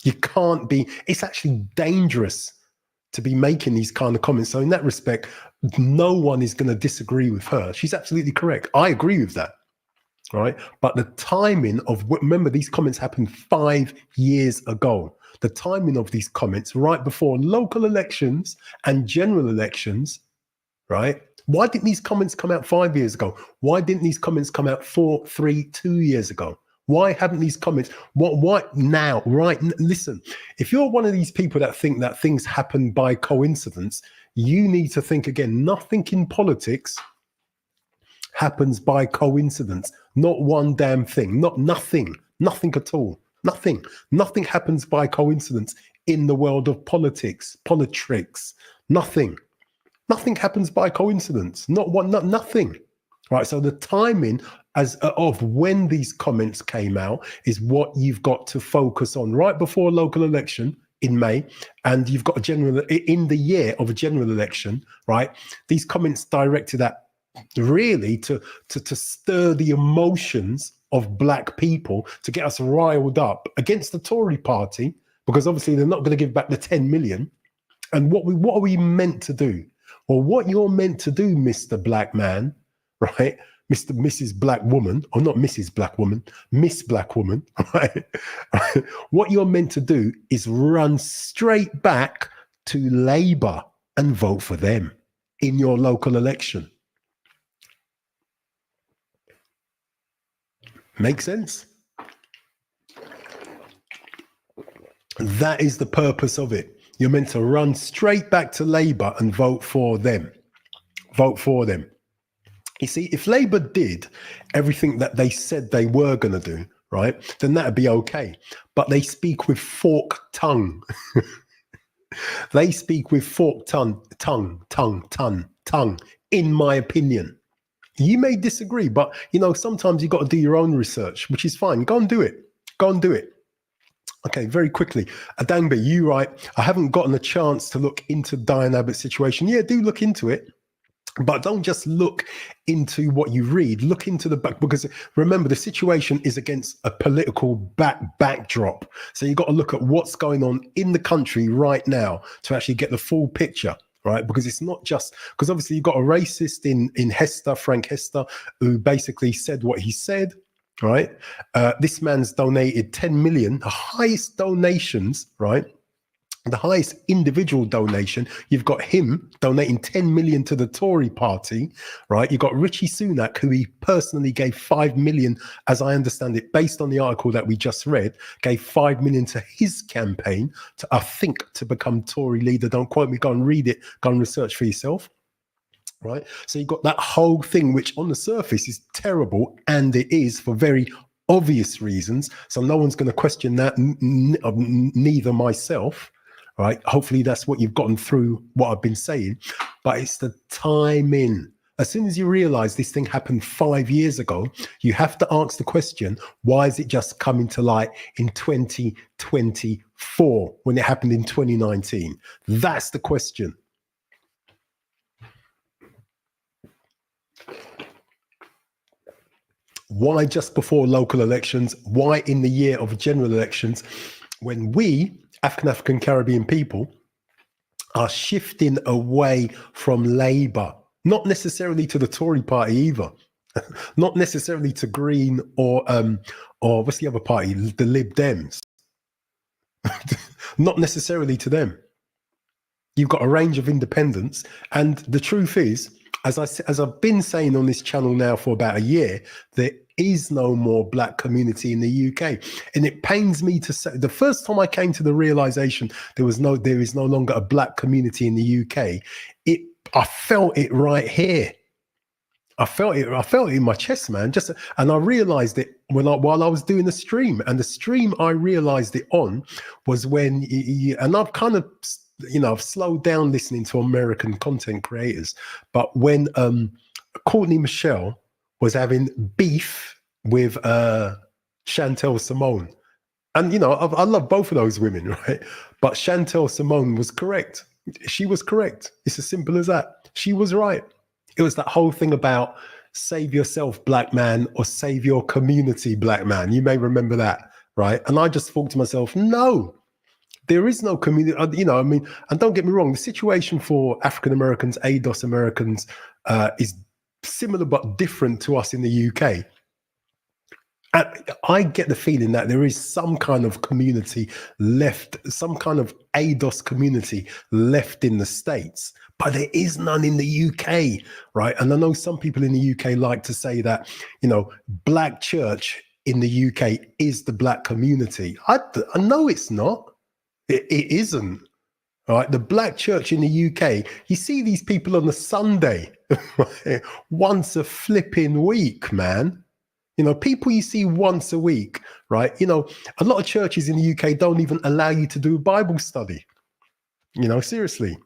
You can't be, it's actually dangerous to be making these kind of comments. So in that respect, no one is going to disagree with her. She's absolutely correct. I agree with that, right? But the timing of, remember, these comments happened 5 years ago. The timing of these comments right before local elections and general elections, right? Why didn't these comments come out 5 years ago? Why didn't these comments come out 2 years ago? Why haven't these comments? Why now? Right? Listen, if you're one of these people that think that things happen by coincidence, you need to think again. Nothing in politics happens by coincidence. Not one damn thing. Nothing at all. Nothing happens by coincidence in the world of politics. Nothing happens by coincidence. Nothing. Right. So the timing as of when these comments came out is what you've got to focus on right before local election in May, and you've got a general in the year of a general election, right? These comments directed at really to stir the emotions of black people, to get us riled up against the Tory party, because obviously they're not going to give back the 10 million. And what are we meant to do? Well, what you're meant to do, Mr. Black Man, right? Mrs. Black Woman, or not Mrs. Black Woman, Miss Black Woman, right? What you're meant to do is run straight back to Labour and vote for them in your local election. Make sense? That is the purpose of it. You're meant to run straight back to Labour and vote for them. Vote for them. You see, if Labour did everything that they said they were going to do, right, then that'd be okay. But they speak with forked tongue. They speak with forked tongue, in my opinion. You may disagree, but, you know, sometimes you've got to do your own research, which is fine. Go and do it. Go and do it. Okay, very quickly. Adangbe, you right. I haven't gotten a chance to look into Diane Abbott's situation. Yeah, do look into it. But don't just look into what you read. Look into the back, because remember, the situation is against a political backdrop. So you've got to look at what's going on in the country right now to actually get the full picture, right? Because it's not just, because obviously you've got a racist in Hester, Frank Hester, who basically said what he said, right? This man's donated 10 million, the highest donations, right? The highest individual donation. You've got him donating 10 million to the Tory party, right? You've got Richie Sunak, who he personally gave 5 million, as I understand it, based on the article that we just read, gave 5 million to his campaign to, I think, to become Tory leader. Don't quote me, go and read it, go and research for yourself. Right. So you've got that whole thing, which on the surface is terrible, and it is for very obvious reasons. So no one's going to question that, neither myself. Right. Hopefully that's what you've gotten through what I've been saying. But it's the timing. As soon as you realize this thing happened 5 years ago, you have to ask the question, why is it just coming to light in 2024 when it happened in 2019? That's the question. Why just before local elections? Why in the year of general elections, when we, African Caribbean people, are shifting away from Labour, not necessarily to the Tory party either, not necessarily to Green or what's the other party, the Lib Dems, not necessarily to them. You've got a range of independents, and the truth is, as I've been saying on this channel now for about a year, there is no more black community in the UK. And it pains me to say, the first time I came to the realization there is no longer a black community in the UK, I felt it right here. I felt it in my chest, man. And I realized it while I was doing the stream. And the stream I realized it on was when, and I've kind of, I've slowed down listening to American content creators, but when Courtney Michelle was having beef with Chantel Simone, and I love both of those women, right? But Chantel Simone was correct. She was correct. It's as simple as that. She was right. It was that whole thing about save yourself, black man, or save your community, black man. You may remember that, right? And I just thought to myself, no. There is no community, and don't get me wrong, the situation for African Americans, ADOS Americans, is similar but different to us in the UK. And I get the feeling that there is some kind of community left, some kind of ADOS community left in the States, but there is none in the UK, right? And I know some people in the UK like to say that, black church in the UK is the black community. I know it's not. It isn't, all right? The black church in the UK, you see these people on a Sunday, once a flipping week, man. People you see once a week, right? A lot of churches in the UK don't even allow you to do Bible study. Seriously.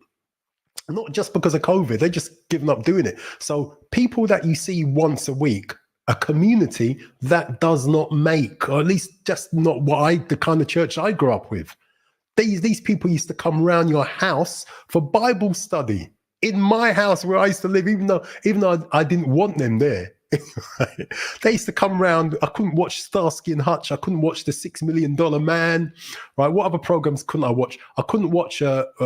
Not just because of COVID, they're just given up doing it. So people that you see once a week, a community that does not make, or at least just not the kind of church I grew up with. These people used to come around your house for Bible study in my house where I used to live, even though I didn't want them there. They used to come around. I couldn't watch Starsky and Hutch. I couldn't watch the $6 Million Man. Right? What other programs couldn't I watch? I couldn't watch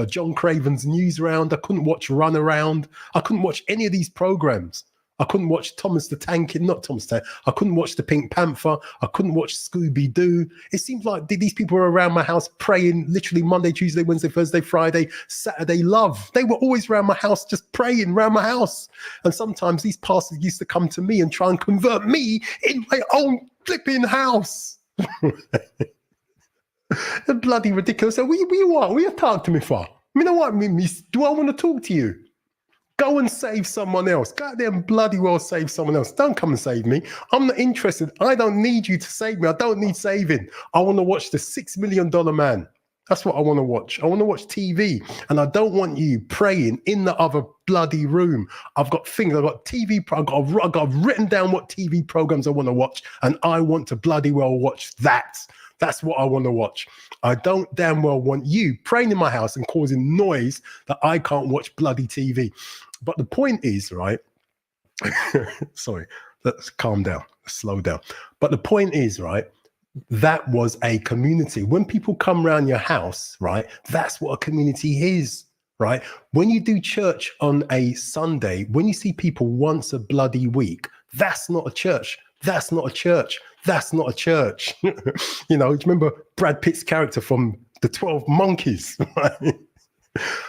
John Craven's News Round. I couldn't watch Run Around. I couldn't watch any of these programs. I couldn't watch Thomas the Tank, not Thomas the Tank. I couldn't watch the Pink Panther. I couldn't watch Scooby-Doo. It seems like these people were around my house praying literally Monday, Tuesday, Wednesday, Thursday, Friday, Saturday, love. They were always around my house, just praying around my house. And sometimes these pastors used to come to me and try and convert me in my own flipping house. They're bloody ridiculous. So what you talk to me for? You know what I mean? Do I want to talk to you? Go and save someone else. Go out there and bloody well save someone else. Don't come and save me. I'm not interested. I don't need you to save me. I don't need saving. I want to watch the $6 Million Man. That's what I want to watch. I want to watch TV. And I don't want you praying in the other bloody room. I've got things. I've got TV. I've got written down what TV programs I want to watch. And I want to bloody well watch that. That's what I want to watch. I don't damn well want you praying in my house and causing noise that I can't watch bloody TV. But the point is, right? Sorry, let's calm down, slow down. But the point is, right? That was a community. When people come around your house, right? That's what a community is, right? When you do church on a Sunday, when you see people once a bloody week, that's not a church. That's not a church. That's not a church. You know, do you remember Brad Pitt's character from the 12 Monkeys, right?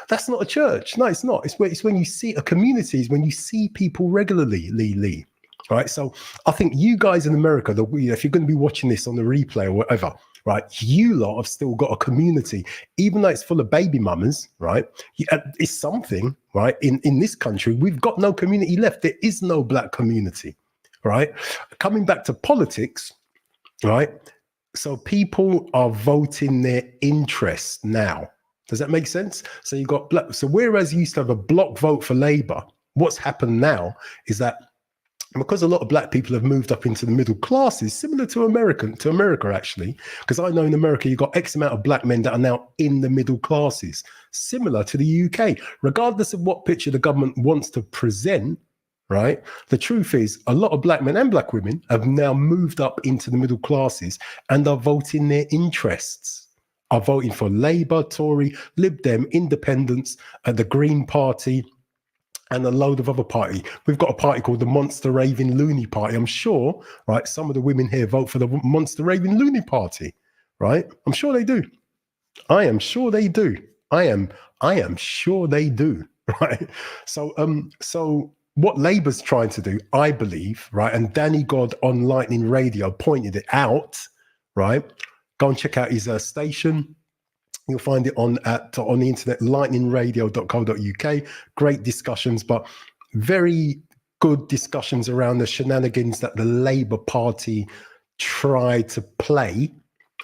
That's not a church. No, it's not. It's when you see a community, is when you see people regularly, Lee. Right. So I think you guys in America, if you're going to be watching this on the replay or whatever, right, you lot have still got a community, even though it's full of baby mamas, right? It's something, right? In this country, we've got no community left. There is no black community, right? Coming back to politics, right? So people are voting their interest now. Does that make sense? So you got black. So whereas you used to have a block vote for Labour, what's happened now is that because a lot of black people have moved up into the middle classes, similar to America actually, because I know in America you've got X amount of black men that are now in the middle classes, similar to the UK. Regardless of what picture the government wants to present, right? The truth is a lot of black men and black women have now moved up into the middle classes and are voting their interests. Are voting for Labour, Tory, Lib Dem, Independents, the Green Party, and a load of other party. We've got a party called the Monster Raving Loony Party. I'm sure, right, some of the women here vote for the Monster Raving Loony Party, right? I'm sure they do. I am sure they do. I am sure they do, right? So what Labour's trying to do, I believe, right, and Danny God on Lightning Radio pointed it out, right? Go and check out his station. You'll find it on the internet, lightningradio.co.uk. Great discussions, but very good discussions around the shenanigans that the Labour Party tried to play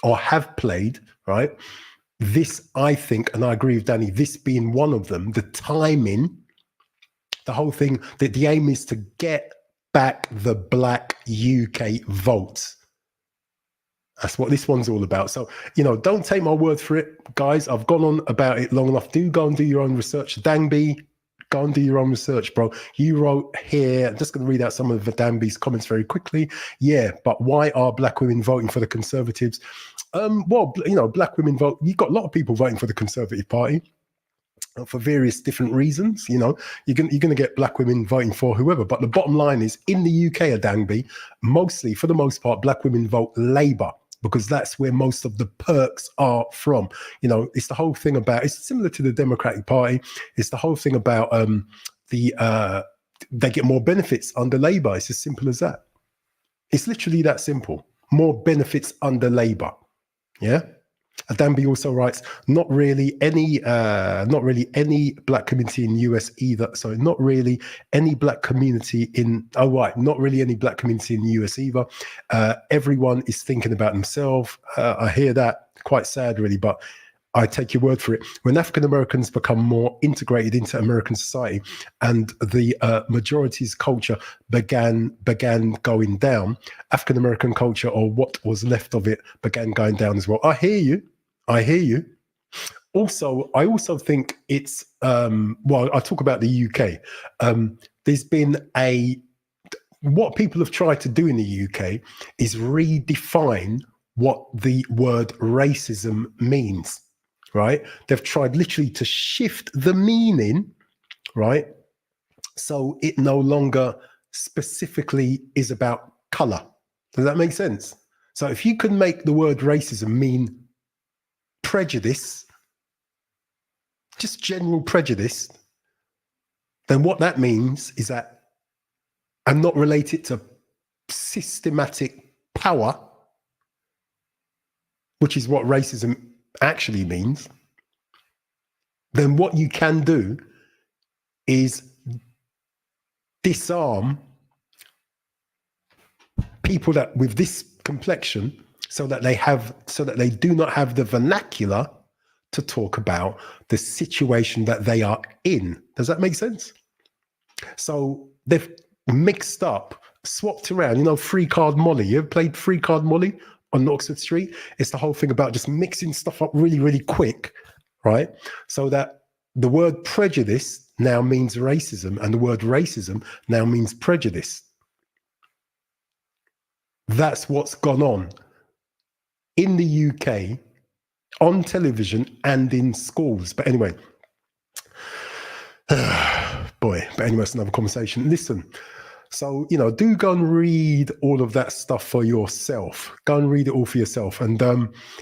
or have played, right? This, I think, and I agree with Danny, this being one of them, the timing, the whole thing, that the aim is to get back the black UK vote. That's what this one's all about. So, you know, don't take my word for it, guys. I've gone on about it long enough. Do go and do your own research. Danby, go and do your own research, bro. You wrote here, I'm just going to read out some of Danby's comments very quickly. Yeah, but why are black women voting for the Conservatives? Well, you know, black women vote. You've got a lot of people voting for the Conservative Party for various different reasons. You know, you're going to get black women voting for whoever. But the bottom line is, in the UK, Danby, mostly, for the most part, black women vote Labour, because that's where most of the perks are from. You know, it's the whole thing about, it's similar to the Democratic Party. It's the whole thing about they get more benefits under Labour. It's as simple as that. It's literally that simple. More benefits under Labour. Yeah. Danby also writes, not really any black community in the US either. So not really any black community in, not really any black community in the US either. Everyone is thinking about themselves. I hear that, quite sad really, but I take your word for it. When African Americans become more integrated into American society, and the majority's culture began going down, African American culture, or what was left of it, began going down as well. I hear you. Also, I also think it's well, I talk about the UK. There's been what people have tried to do in the UK is redefine what the word racism means, right? They've tried literally to shift the meaning, right? So it no longer specifically is about color. Does that make sense? So if you can make the word racism mean prejudice, just general prejudice, then what that means is that I'm not related to systematic power, which is what racism actually means. Then what you can do is disarm people that with this complexion, so that they do not have the vernacular to talk about the situation that they are in. Does that make sense? So they've mixed up, swapped around, Free Card Molly. You ever played Free Card Molly on Oxford Street? It's the whole thing about just mixing stuff up really, really quick, right? So that the word prejudice now means racism, and the word racism now means prejudice. That's what's gone on in the UK, on television and in schools. But anyway, it's another conversation. Listen, so, do go and read all of that stuff for yourself. Go and read it all for yourself. And,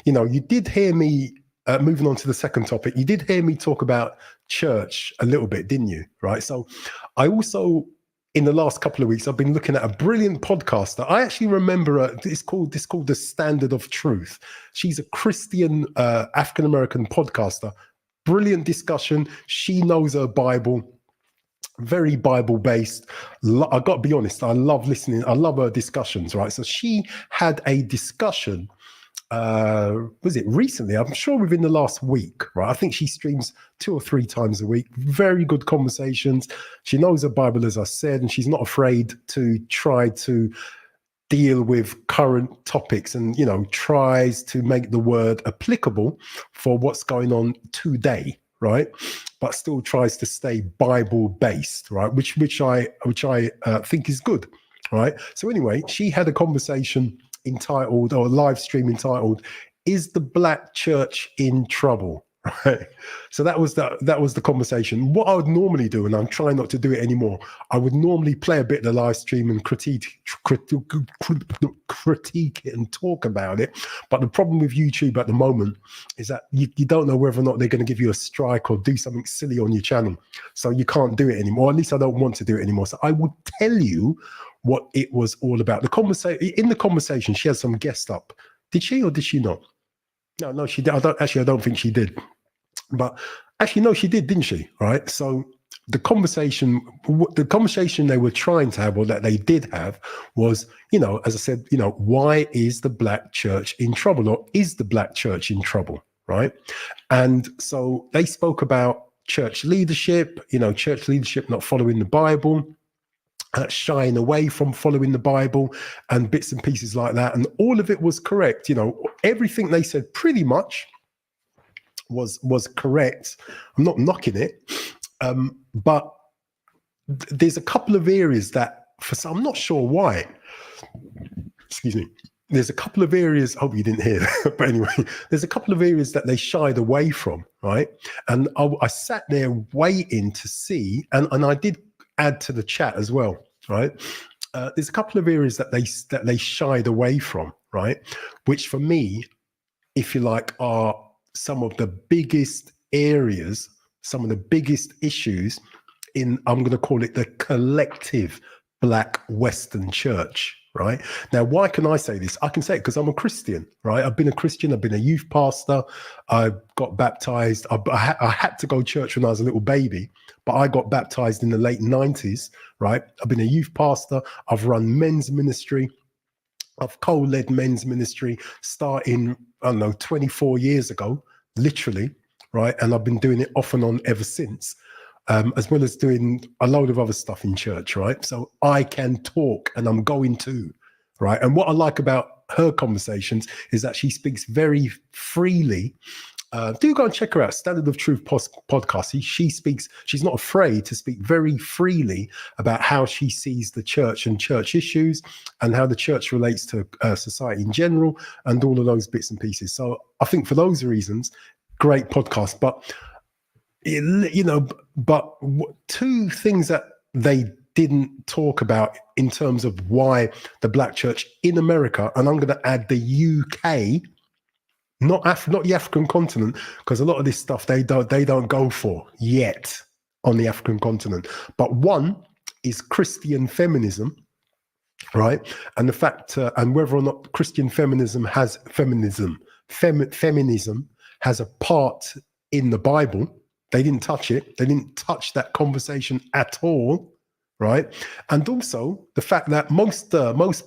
you did hear me, moving on to the second topic, you did hear me talk about church a little bit, didn't you? Right. So I also, in the last couple of weeks, I've been looking at a brilliant podcaster. I actually remember it's called The Standard of Truth. She's a Christian African-American podcaster. Brilliant discussion. She knows her Bible, very Bible-based. I got to be honest, I love listening. I love her discussions, right? So she had a discussion, was it recently? I'm sure within the last week, right? I think she streams 2 or 3 times a week. Very good conversations. She knows her Bible, as I said, and she's not afraid to try to deal with current topics and, tries to make the word applicable for what's going on today, right? But still tries to stay Bible based, right? Which I think is good, right? So anyway, she had a conversation entitled, or a live stream entitled, "Is the Black Church in Trouble?" Right. So that was the conversation. What I would normally do, and I'm trying not to do it anymore, I would normally play a bit of the live stream and critique it and talk about it. But the problem with YouTube at the moment is that you don't know whether or not they're going to give you a strike or do something silly on your channel. So you can't do it anymore. At least I don't want to do it anymore. So I would tell you what it was all about. In the conversation, she had some guest up. Did she or did she not? No, she did. I don't think she did. But actually, no, she did, didn't she? Right. So the conversation they were trying to have, or that they did have, was, as I said, why is the Black church in trouble, or is the Black church in trouble? Right. And so they spoke about church leadership, church leadership not following the Bible, shying away from following the Bible, and bits and pieces like that. And all of it was correct. Everything they said pretty much was correct. I'm not knocking it, but there's a couple of areas that, for some, I'm not sure why. Excuse me. There's a couple of areas. I hope you didn't hear that, but anyway, there's a couple of areas that they shied away from, right? And I sat there waiting to see, and I did add to the chat as well, right? There's a couple of areas that they shied away from, right? Which for me, if you like, are some of the biggest areas, some of the biggest issues in, I'm going to call it, the collective Black Western church, right? Now, why can I say this? I can say it because I'm a Christian, right? I've been a Christian. I've been a youth pastor. I got baptized. I had to go to church when I was a little baby, but I got baptized in the late 90s, right? I've been a youth pastor. I've run men's ministry. I've co-led men's ministry starting, 24 years ago. literally, right? And I've been doing it off and on ever since, as well as doing a load of other stuff in church, right? So I can talk, and I'm going to, right? And what I like about her conversations is that she speaks very freely. Do go and check her out, Standard of Truth podcast. She speaks, she's not afraid to speak very freely about how she sees the church and church issues and how the church relates to society in general and all of those bits and pieces. So I think for those reasons, great podcast. But, you know, but two things that they didn't talk about in terms of why the black church in America, and I'm going to add the UK, not the African continent, because a lot of this stuff they don't go for yet on the African continent. But one is Christian feminism, right? And the fact, and whether or not Christian feminism has feminism has a part in the Bible. They didn't touch it. They didn't touch that conversation at all. Right. And also the fact that most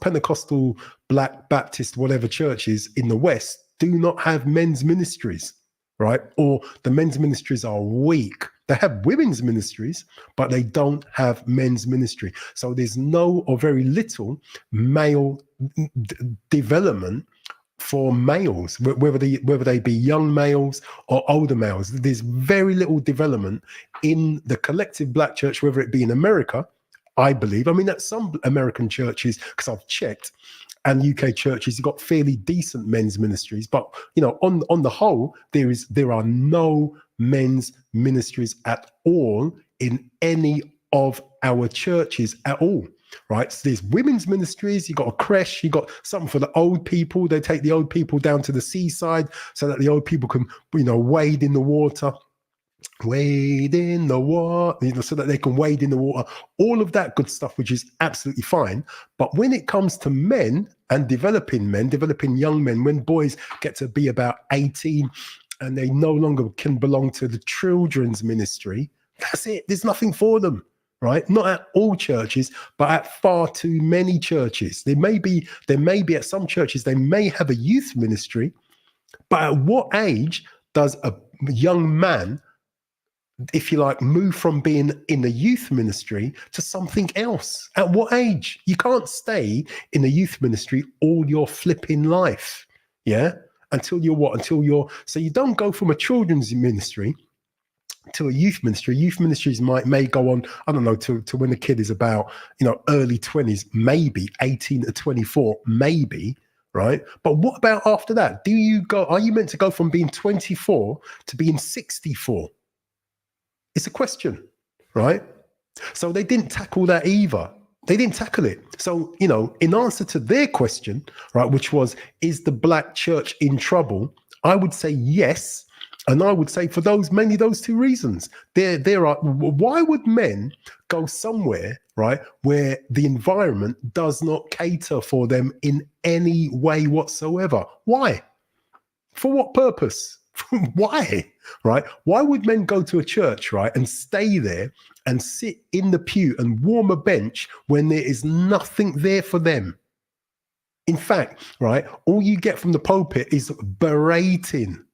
Pentecostal, Black, Baptist, whatever churches in the West do not have men's ministries, right? Or the men's ministries are weak. They have women's ministries, but they don't have men's ministry. So there's no or very little male development for males, whether they be young males or older males. There's very little development in the collective black church, whether it be in America, I believe. I mean, at some American churches, because I've checked, and UK churches, you've got fairly decent men's ministries. But, you know, on the whole, there are no men's ministries at all in any of our churches at all, right? So there's women's ministries, you've got a creche, you've got something for the old people. They take the old people down to the seaside so that the old people can, you know, wade in the water. Wade in the water, you know, so that they can wade in the water, all of that good stuff, which is absolutely fine. But when it comes to men and developing young men, when boys get to be about 18 and they no longer can belong to the children's ministry, that's it. There's nothing for them, right? Not at all churches, but at far too many churches. There may be at some churches, they may have a youth ministry, but at what age does a young man, if you like, move from being in the youth ministry to something else? At what age? You can't stay in the youth ministry all your flipping life, yeah? Until you're what? So you don't go from a children's ministry to a youth ministry. Youth ministries may go on, I don't know, to when the kid is about, you know, early 20s, maybe 18 to 24, maybe, right? But what about after that? Are you meant to go from being 24 to being 64? It's a question, right? So they didn't tackle that either. They didn't tackle it. So, you know, in answer to their question, right, which was, is the black church in trouble? I would say yes. And I would say for mainly those two reasons. Why would men go somewhere, right, where the environment does not cater for them in any way whatsoever? Why? For what purpose? Why? Right? Why would men go to a church, right, and stay there and sit in the pew and warm a bench when there is nothing there for them? In fact, right, all you get from the pulpit is berating,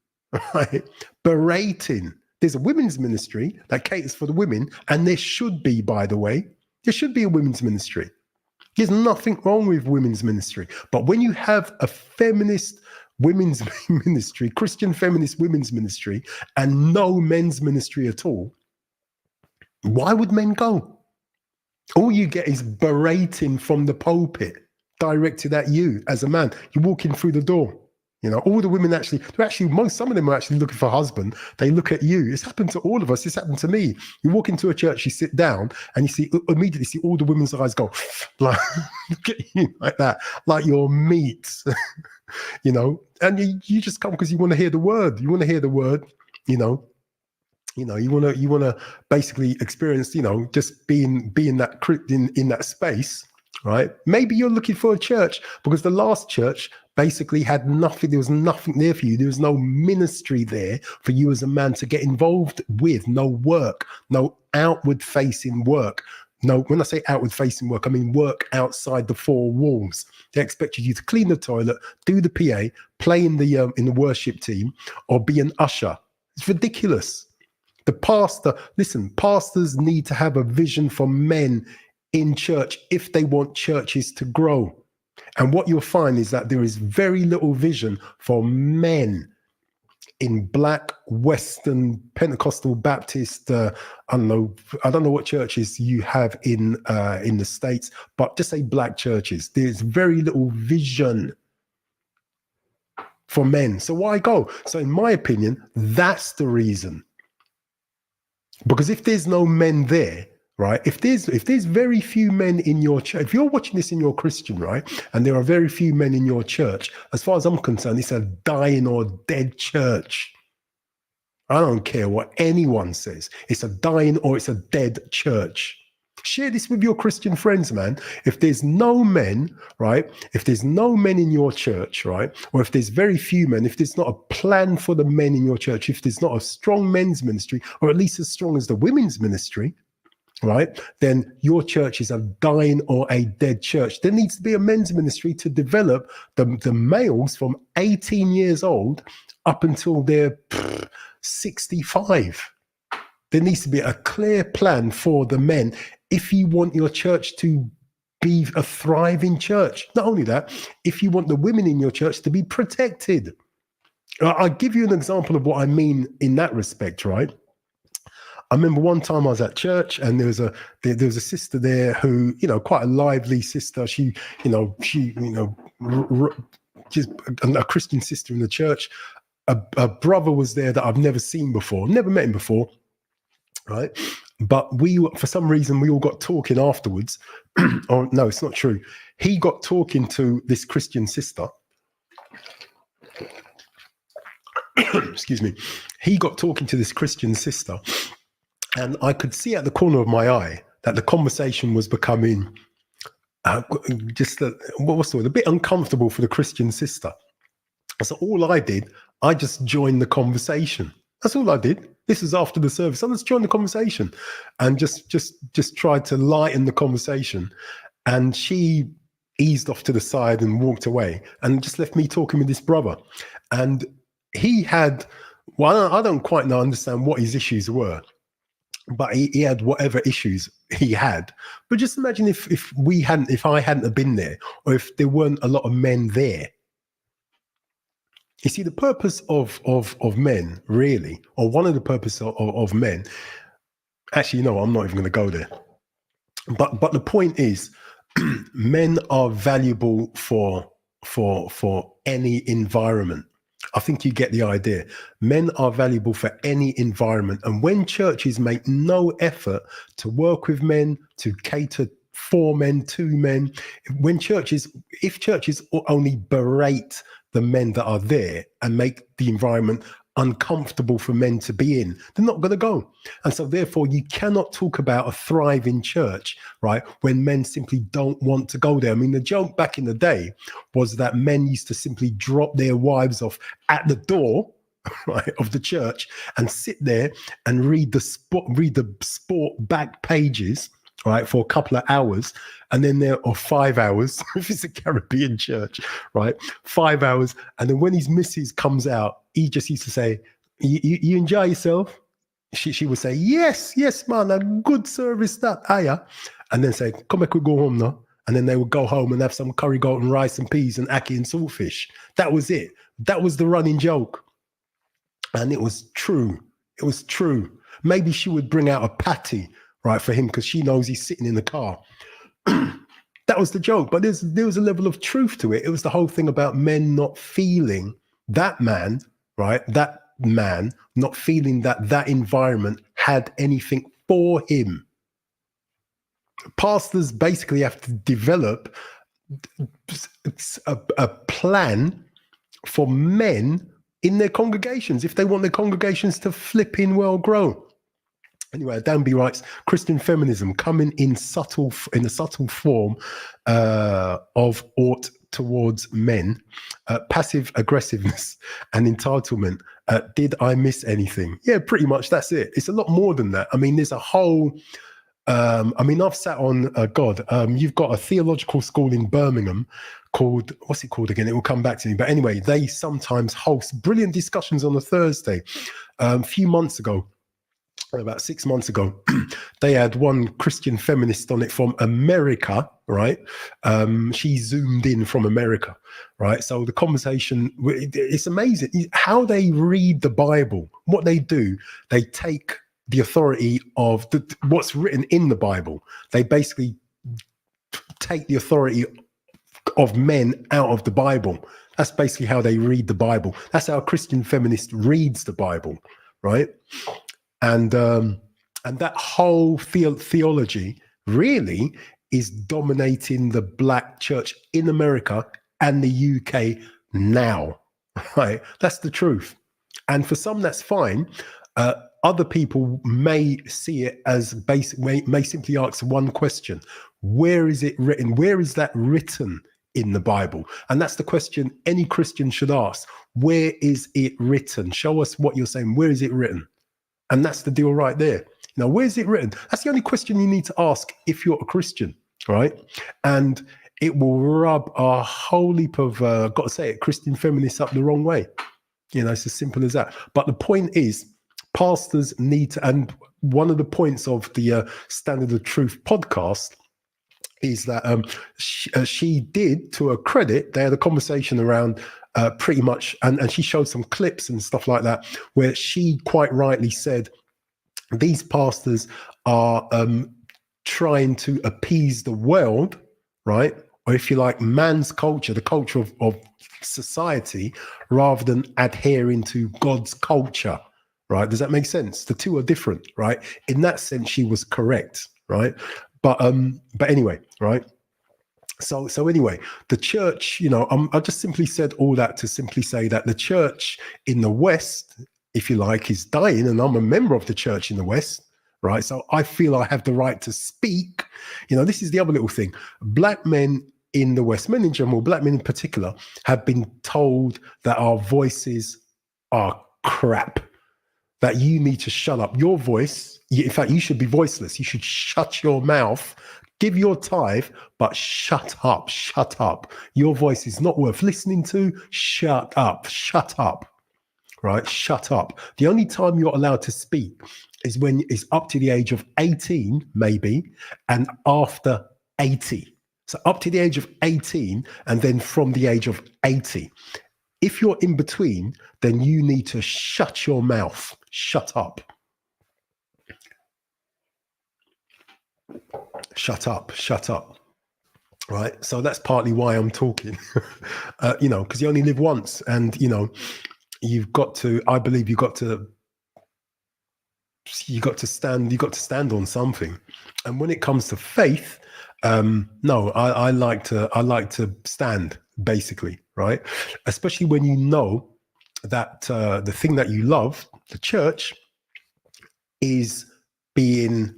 right? Berating. There's a women's ministry that caters for the women, and there should be, by the way, there should be a women's ministry. There's nothing wrong with women's ministry. But when you have a feminist women's ministry, Christian feminist women's ministry, and no men's ministry at all, why would men go? All you get is berating from the pulpit directed at you as a man. You're walking through the door. You know, all the women some of them are actually looking for a husband. They look at you. It's happened to all of us. It's happened to me. You walk into a church, you sit down, and you immediately see all the women's eyes go, like, look at you like that, like you're meat. You know, and you just come because you want to hear the word. You want to hear the word, you know, you want to basically experience, you know, just being that in that space, right? Maybe you're looking for a church because the last church basically had nothing. There was nothing there for you. There was no ministry there for you as a man to get involved with. No work, no outward facing work, No, when I say outward facing work, I mean work outside the four walls. They expected you to clean the toilet, do the PA, play in the worship team, or be an usher. It's ridiculous. The pastor, listen, pastors need to have a vision for men in church if they want churches to grow. And what you'll find is that there is very little vision for men in Black, Western, Pentecostal, Baptist, I don't know what churches you have in the States, but just say Black churches. There's very little vision for men. So why go? So in my opinion, that's the reason. Because if there's no men there, right? If there's very few men in your church, if you're watching this and you're Christian, right? And there are very few men in your church, as far as I'm concerned, it's a dying or dead church. I don't care what anyone says. It's a dying or it's a dead church. Share this with your Christian friends, man. If there's no men, right? If there's no men in your church, right? Or if there's very few men, if there's not a plan for the men in your church, if there's not a strong men's ministry, or at least as strong as the women's ministry, right? Then your church is a dying or a dead church. There needs to be a men's ministry to develop the males from 18 years old up until they're 65. There needs to be a clear plan for the men if you want your church to be a thriving church. Not only that, if you want the women in your church to be protected. I'll give you an example of what I mean in that respect, right? I remember one time I was at church and there was a sister there who, quite a lively sister. She just a Christian sister in the church. A brother was there that I've never seen before, never met him before, right? But for some reason, we all got talking afterwards. Oh, no, it's not true. He got talking to this Christian sister. Excuse me. He got talking to this Christian sister. And I could see at the corner of my eye that the conversation was becoming a bit uncomfortable for the Christian sister. So all I did, I just joined the conversation. That's all I did. This was after the service. I just joined the conversation and just tried to lighten the conversation. And she eased off to the side and walked away and just left me talking with this brother. And he had, I don't quite understand what his issues were, but he had whatever issues he had. But just imagine if I hadn't have been there, or if there weren't a lot of men there. You see, the purpose of men, really, or one of the purposes of men, actually, no, I'm not even going to go there. But the point is, men are valuable for any environment. I think you get the idea. Men are valuable for any environment. And when churches make no effort to work with men, to cater for men, to men, if churches only berate the men that are there and make the environment uncomfortable for men to be in, they're not going to go. And so therefore you cannot talk about a thriving church, right, when men simply don't want to go there. I mean, the joke back in the day was that men used to simply drop their wives off at the door, right, of the church and sit there and read the sport back pages, right, for a couple of hours, and then there are 5 hours, if it's a Caribbean church, right, 5 hours, and then when his missus comes out, he just used to say, you enjoy yourself? She would say, yes, man, a good service that, hiya, and then say, come back, we go home now, and then they would go home and have some curry goat and rice and peas and ackee and saltfish. That was it. That was the running joke. And it was true. It was true. Maybe she would bring out a patty, right, for him, because she knows he's sitting in the car. That was the joke, but there was a level of truth to it. It was the whole thing about men not feeling that man, right, that man not feeling that environment had anything for him. Pastors basically have to develop a plan for men in their congregations if they want their congregations to flipping well grow. Anyway, Danby writes, Christian feminism coming in a subtle form of ought towards men, passive aggressiveness and entitlement. Did I miss anything? Yeah, pretty much that's it. It's a lot more than that. I mean, there's a whole I mean, I've sat on you've got a theological school in Birmingham called, what's it called again? It will come back to me. But anyway, they sometimes host brilliant discussions on a Thursday. A few months ago, about 6 months ago, they had one Christian feminist on it from America, right? She zoomed in from America, right? So the conversation, it's amazing how they read the Bible. What they do, they take the authority of what's written in the Bible. They basically take the authority of men out of the Bible. That's basically how they read the Bible. That's how a Christian feminist reads the Bible, right? And that whole theology really is dominating the black church in America and the UK now, right? That's the truth. And for some, that's fine. Other people may see it as basic, may simply ask one question: where is it written? Where is that written in the Bible? And that's the question any Christian should ask. Where is it written? Show us what you're saying. Where is it written? And that's the deal right there. Now, where is it written? That's the only question you need to ask if you're a Christian, right? And it will rub a whole heap of, got to say it, Christian feminists up the wrong way. You know, it's as simple as that. But the point is, pastors need to, and one of the points of the Standard of Truth podcast is that she did, to her credit, they had a conversation around pretty much, and she showed some clips and stuff like that, where she quite rightly said, these pastors are trying to appease the world, right? Or if you like, man's culture, the culture of society, rather than adhering to God's culture, right? Does that make sense? The two are different, right? In that sense, she was correct, right? But anyway, right? So anyway, the church, you know, I just simply said all that to simply say that the church in the West, if you like, is dying, and I'm a member of the church in the West, right? So I feel I have the right to speak. You know, this is the other little thing. Black men in the West, men in general, black men in particular, have been told that our voices are crap, that you need to shut up. Your voice, in fact, you should be voiceless. You should shut your mouth, give your tithe, but shut up, shut up. Your voice is not worth listening to. Shut up, right? Shut up. The only time you're allowed to speak is when it's up to the age of 18, maybe, and after 80. So up to the age of 18, and then from the age of 80. If you're in between, then you need to shut your mouth. Shut up. Shut up. Right? So that's partly why I'm talking, you know, because you only live once, and, you know, I believe you've got to stand on something. And when it comes to faith, no, I like to stand, basically, right? Especially when you know that the thing that you love, the church, is being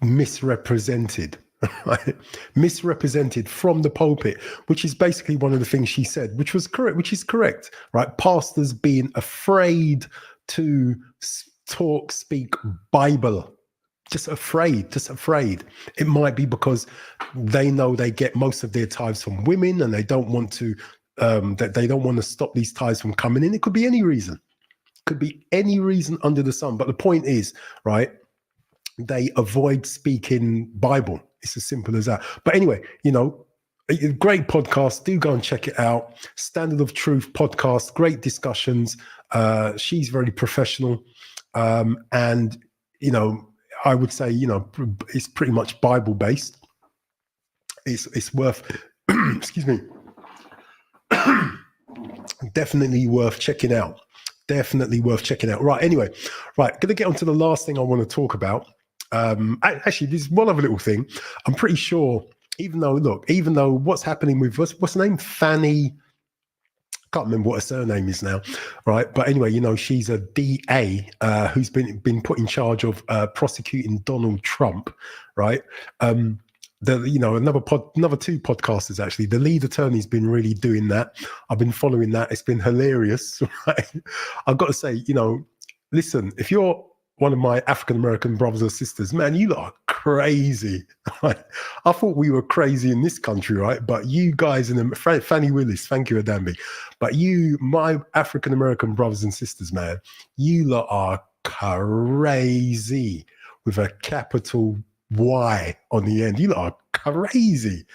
misrepresented, right? Misrepresented from the pulpit, which is basically one of the things she said, which is correct, right? Pastors being afraid to speak Bible. Just afraid. It might be because they know they get most of their tithes from women, and they don't want to stop these tithes from coming in. It could be any reason. Could be any reason under the sun. But the point is, right, they avoid speaking Bible. It's as simple as that. But anyway, you know, a great podcast. Do go and check it out. Standard of Truth podcast. Great discussions. She's very professional. And, you know, I would say, you know, it's pretty much Bible based. It's worth, excuse me, definitely worth checking out. Right. Anyway, right. Going to get on to the last thing I want to talk about. Actually, there's one other little thing. I'm pretty sure, even though what's happening with what's her name? Fanny. Can't remember what her surname is now, right? But anyway, you know, she's a DA who's been put in charge of prosecuting Donald Trump, right? Another two podcasters, actually. The lead attorney's been really doing that. I've been following that. It's been hilarious, right? I've got to say, you know, listen, if you're one of my African American brothers or sisters, man, you lot are crazy. I thought we were crazy in this country, right? But you guys Fannie Willis, thank you, Adambi. But you, my African American brothers and sisters, man, you lot are crazy with a capital Y on the end. You lot are crazy.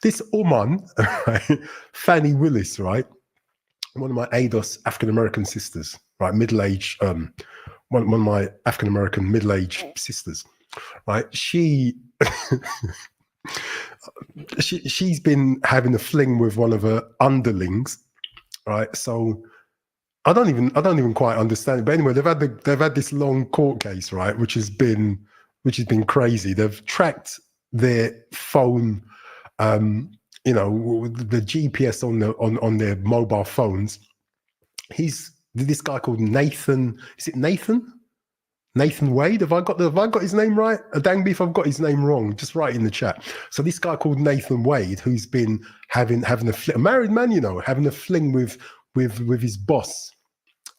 This Oman, right, Fannie Willis, right? One of my ADOS African American sisters, right? Middle-aged, one of my African American middle-aged sisters, right? She's been having a fling with one of her underlings, right? So I don't even quite understand it. But anyway, they've had this long court case, right? Which has been crazy. They've tracked their phone, the GPS on their mobile phones. This guy called Nathan. Is it Nathan? Nathan Wade? Have I got his name right? Dang me if I've got his name wrong. Just write in the chat. So this guy called Nathan Wade, who's been having a married man, having a fling with his boss,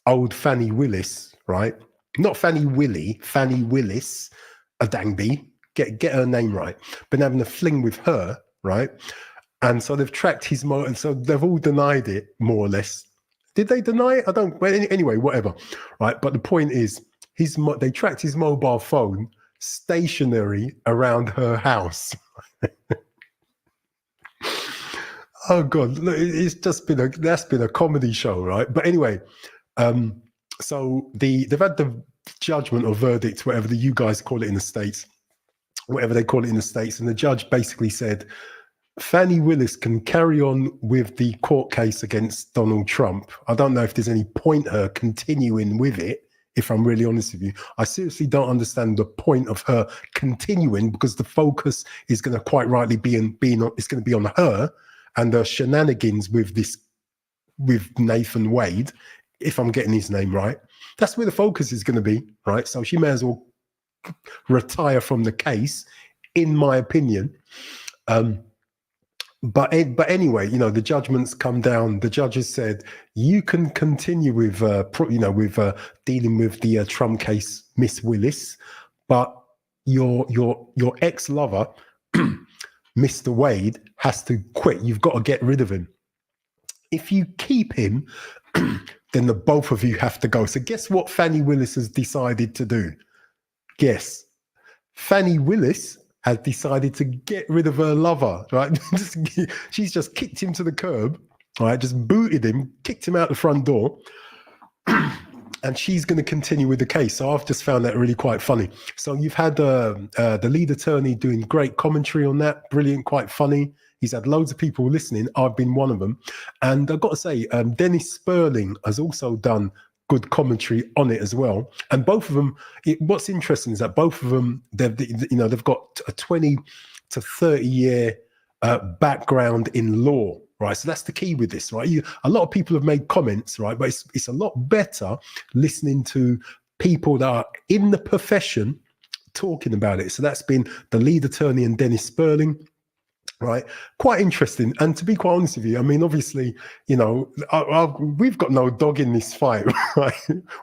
old Fannie Willis, right? Not Fannie Willie, Fannie Willis, Dangby. Get her name right. Been having a fling with her, right? And so they've tracked his and so they've all denied it, more or less. Did they deny it? I don't. Well, anyway, whatever, right? But the point is, they tracked his mobile phone stationary around her house. Oh God, look, it's just that's been a comedy show, right? But anyway, so they've had the judgment or verdict, whatever you guys call it in the States, whatever they call it in the States, and the judge basically said Fannie Willis can carry on with the court case against Donald Trump. I don't know if there's any point her continuing with it, if I'm really honest with you. I seriously don't understand the point of her continuing, because the focus is going to quite rightly be on her and the shenanigans with Nathan Wade, if I'm getting his name right. That's where the focus is going to be, right? So she may as well retire from the case, in my opinion. But anyway, the judgments come down. The judges said you can continue with dealing with the Trump case, Miss Willis, but your ex-lover, Mr. Wade, has to quit. You've got to get rid of him. If you keep him, then the both of you have to go. So guess what Fannie Willis has decided to do? Guess. Fannie Willis has decided to get rid of her lover, right? She's just kicked him to the curb, right? Just booted him, kicked him out the front door, and she's going to continue with the case. So I've just found that really quite funny. So you've had the lead attorney doing great commentary on that, brilliant, quite funny. He's had loads of people listening. I've been one of them. And I've got to say, Dennis Sperling has also done good commentary on it as well. And both of them, what's interesting is that both of them, they've got a 20 to 30 year background in law, right? So that's the key with this, right? A lot of people have made comments, right? But it's a lot better listening to people that are in the profession talking about it. So that's been the lead attorney and Dennis Sperling. Right, quite interesting. And to be quite honest with you, I mean, obviously, we've got no dog in this fight, right?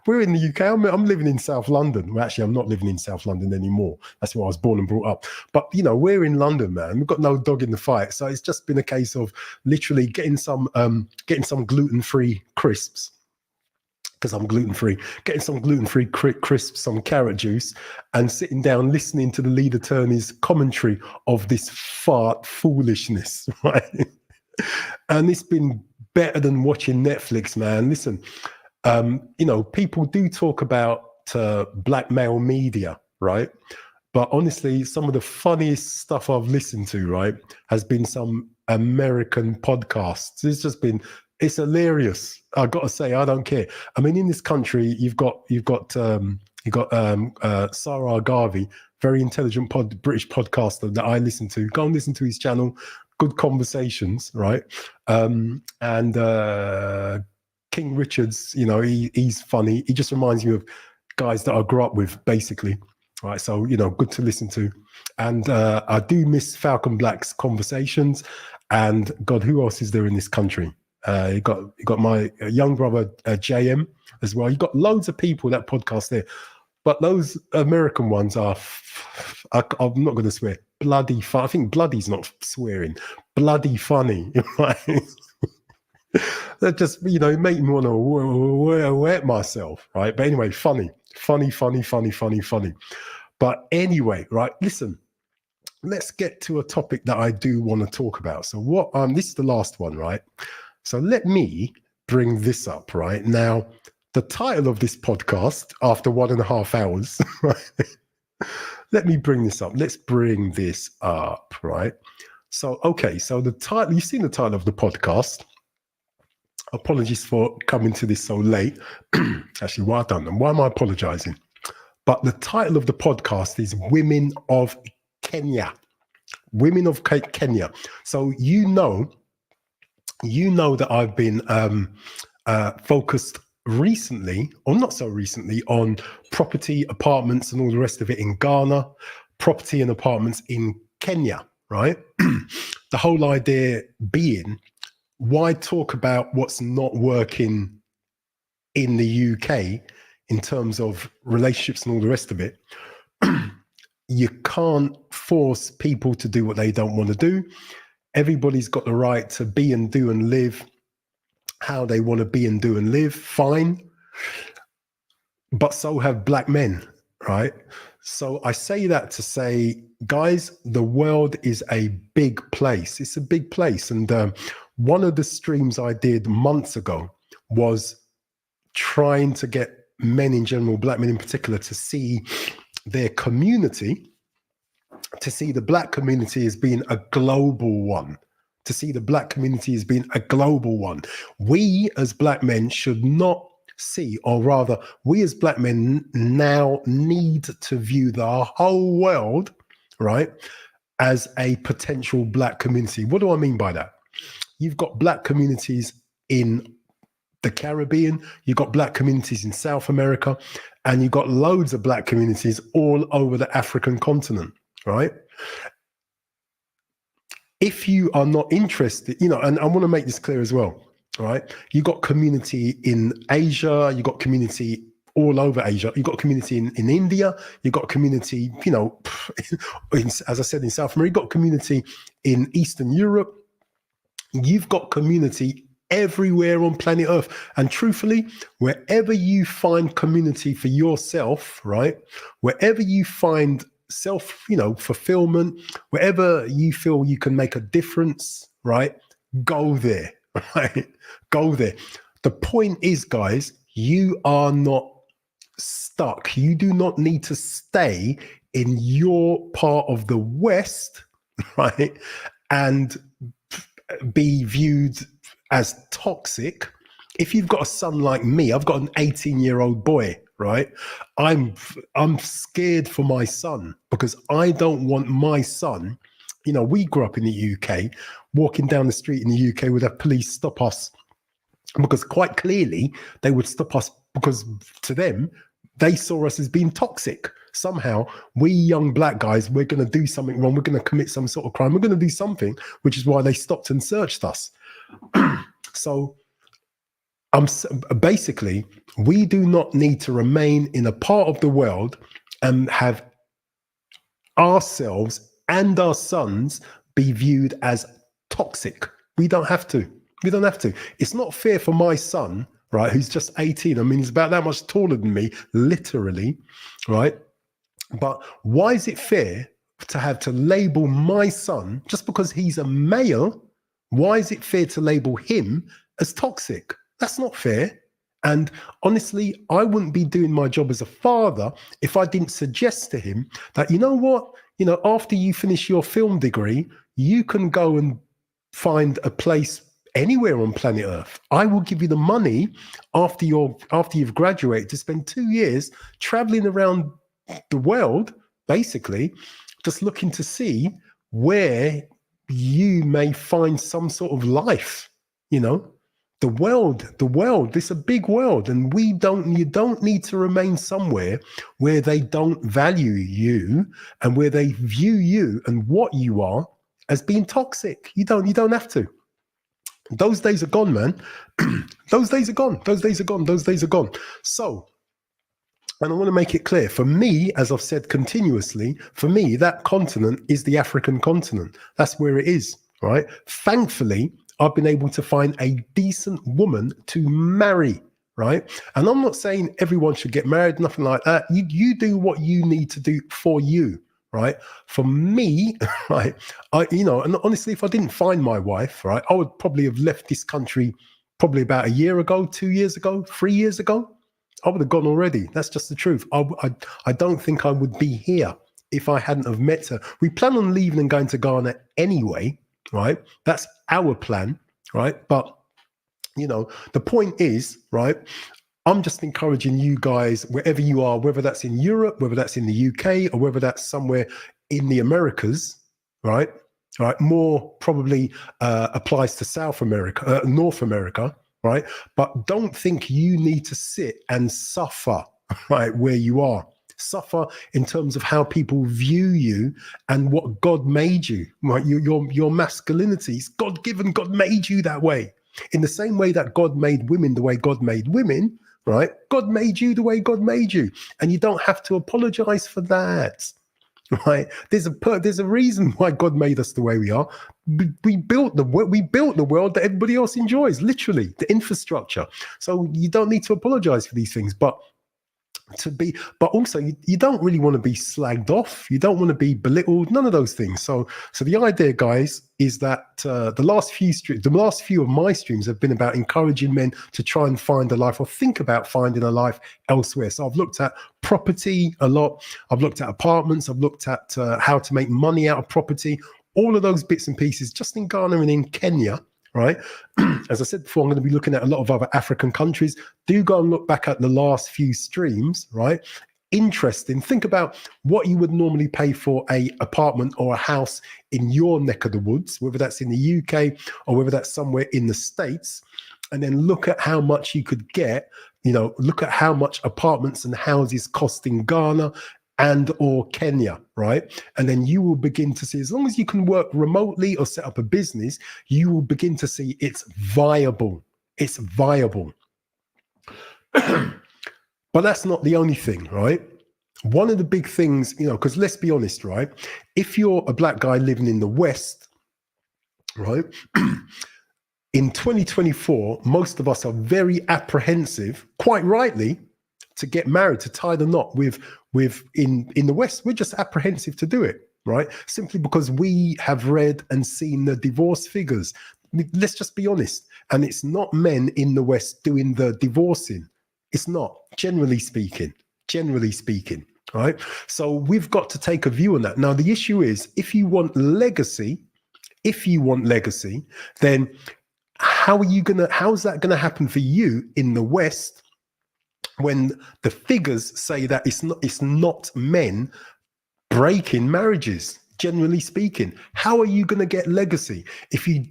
We're in the UK. I'm living in South London. Well, actually, I'm not living in South London anymore. That's where I was born and brought up. But we're in London, man. We've got no dog in the fight. So it's just been a case of literally getting some gluten-free crisps, because I'm gluten-free, getting some gluten-free crisps, some carrot juice, and sitting down listening to the lead attorney's commentary of this foolishness, right? And it's been better than watching Netflix, man. Listen, people do talk about blackmail media, right? But honestly, some of the funniest stuff I've listened to, right, has been some American podcasts. It's hilarious. I've got to say, I don't care. I mean, in this country, you've got Sarah Garvey, very intelligent British podcaster that I listen to. Go and listen to his channel. Good conversations, right? And King Richards, he's funny. He just reminds me of guys that I grew up with, basically. Right, so good to listen to. And I do miss Falcon Black's conversations. And God, who else is there in this country? You got my young brother JM, as well. You got loads of people that podcast there, but those American ones are, I'm not going to swear, bloody fun. I think bloody's not swearing, bloody funny, right? That just, make me want to wet myself, right? But anyway, funny. But anyway, right, listen, let's get to a topic that I do want to talk about. So this is the last one, right? So let me bring this up, right? Now, the title of this podcast, after 1.5 hours, right? Let me bring this up. Let's bring this up, right? So, okay, so the title, you've seen the title of the podcast. Apologies for coming to this so late. Actually, well done. And why am I apologizing? But the title of the podcast is Women of Kenya. Women of Kenya. So you know that I've been focused recently, or not so recently, on property, apartments, and all the rest of it in Ghana, property and apartments in Kenya, right? The whole idea being, why talk about what's not working in the UK in terms of relationships and all the rest of it? You can't force people to do what they don't want to do. Everybody's got the right to be and do and live how they want to be and do and live, fine. But so have black men, right? So I say that to say, guys, the world is a big place. It's a big place. And one of the streams I did months ago was trying to get men in general, black men in particular, to see their community, to see the black community as being a global one, to see the black community as being a global one. We as black men should not see, or rather, we as black men now need to view the whole world, right, as a potential black community. What do I mean by that? You've got black communities in the Caribbean, you've got black communities in South America, and you've got loads of black communities all over the African continent, right? If you are not interested, and I want to make this clear as well, right? You've got community in Asia, you've got community all over Asia, you've got community in India, you've got community, as I said, in South America, you've got community in Eastern Europe, you've got community everywhere on planet Earth. And truthfully, wherever you find community for yourself, right, wherever you find self, fulfillment, wherever you feel you can make a difference, right, go there, right? Go there. The point is, guys, you are not stuck. You do not need to stay in your part of the West, right, and be viewed as toxic. If you've got a son like me, I've got an 18-year-old boy, right? I'm scared for my son because I don't want my son, we grew up in the UK, walking down the street in the UK would have police stop us because quite clearly they would stop us because to them, they saw us as being toxic. Somehow, we young black guys, we're going to do something wrong. We're going to commit some sort of crime. We're going to do something, which is why they stopped and searched us. So basically, we do not need to remain in a part of the world and have ourselves and our sons be viewed as toxic. We don't have to. We don't have to. It's not fair for my son, right, who's just 18. I mean, he's about that much taller than me, literally, right? But why is it fair to have to label my son, just because he's a male, why is it fair to label him as toxic? That's not fair. And honestly, I wouldn't be doing my job as a father if I didn't suggest to him that, you know what, after you finish your film degree, you can go and find a place anywhere on planet Earth. I will give you the money after you've graduated to spend 2 years traveling around the world, basically, just looking to see where you may find some sort of life. The world, it's a big world, and you don't need to remain somewhere where they don't value you and where they view you and what you are as being toxic. You don't have to. Those days are gone, man. Those days are gone. Those days are gone. Those days are gone. So, and I want to make it clear, for me, as I've said continuously, for me, that continent is the African continent. That's where it is, right? Thankfully, I've been able to find a decent woman to marry, right? And I'm not saying everyone should get married, nothing like that. You do what you need to do for you, right? For me, right, and honestly, if I didn't find my wife, right, I would probably have left this country probably about a year ago, 2 years ago, 3 years ago. I would have gone already. That's just the truth. I don't think I would be here if I hadn't have met her. We plan on leaving and going to Ghana anyway, right? That's our plan, right? But, the point is, right, I'm just encouraging you guys, wherever you are, whether that's in Europe, whether that's in the UK, or whether that's somewhere in the Americas, right? All right, more probably applies to South America, North America, right? But don't think you need to sit and suffer, right, where you are. Suffer in terms of how people view you and what God made you, right? Your masculinity is God-given. God made you that way. In the same way that God made women the way God made women, right? God made you the way God made you. And you don't have to apologize for that. Right? There's a reason why God made us the way we are. We built the world that everybody else enjoys, literally, the infrastructure. So you don't need to apologize for these things, but also you don't really want to be slagged off. You don't want to be belittled. None of those things. So the idea, guys, is that the last few of my streams have been about encouraging men to try and find a life or think about finding a life elsewhere. So I've looked at property a lot. I've looked at apartments. I've looked at how to make money out of property. All of those bits and pieces, just in Ghana and in Kenya. Right. As I said before, I'm going to be looking at a lot of other African countries. Do go and look back at the last few streams. Right. Interesting. Think about what you would normally pay for a apartment or a house in your neck of the woods, whether that's in the UK or whether that's somewhere in the States, and then look at how much you could get. Look at how much apartments and houses cost in Ghana and or Kenya, right? And then you will begin to see, as long as you can work remotely or set up a business, you will begin to see it's viable. It's viable. But that's not the only thing, right? One of the big things, because let's be honest, right? If you're a black guy living in the West, right? In 2024, most of us are very apprehensive, quite rightly, to get married, to tie the knot with in the West. We're just apprehensive to do it, right? Simply because we have read and seen the divorce figures. Let's just be honest. And it's not men in the West doing the divorcing. It's not, generally speaking, right? So we've got to take a view on that. Now, the issue is, if you want legacy, then how's that gonna happen for you in the West when the figures say that it's not men breaking marriages? Generally speaking, how are you going to get legacy if you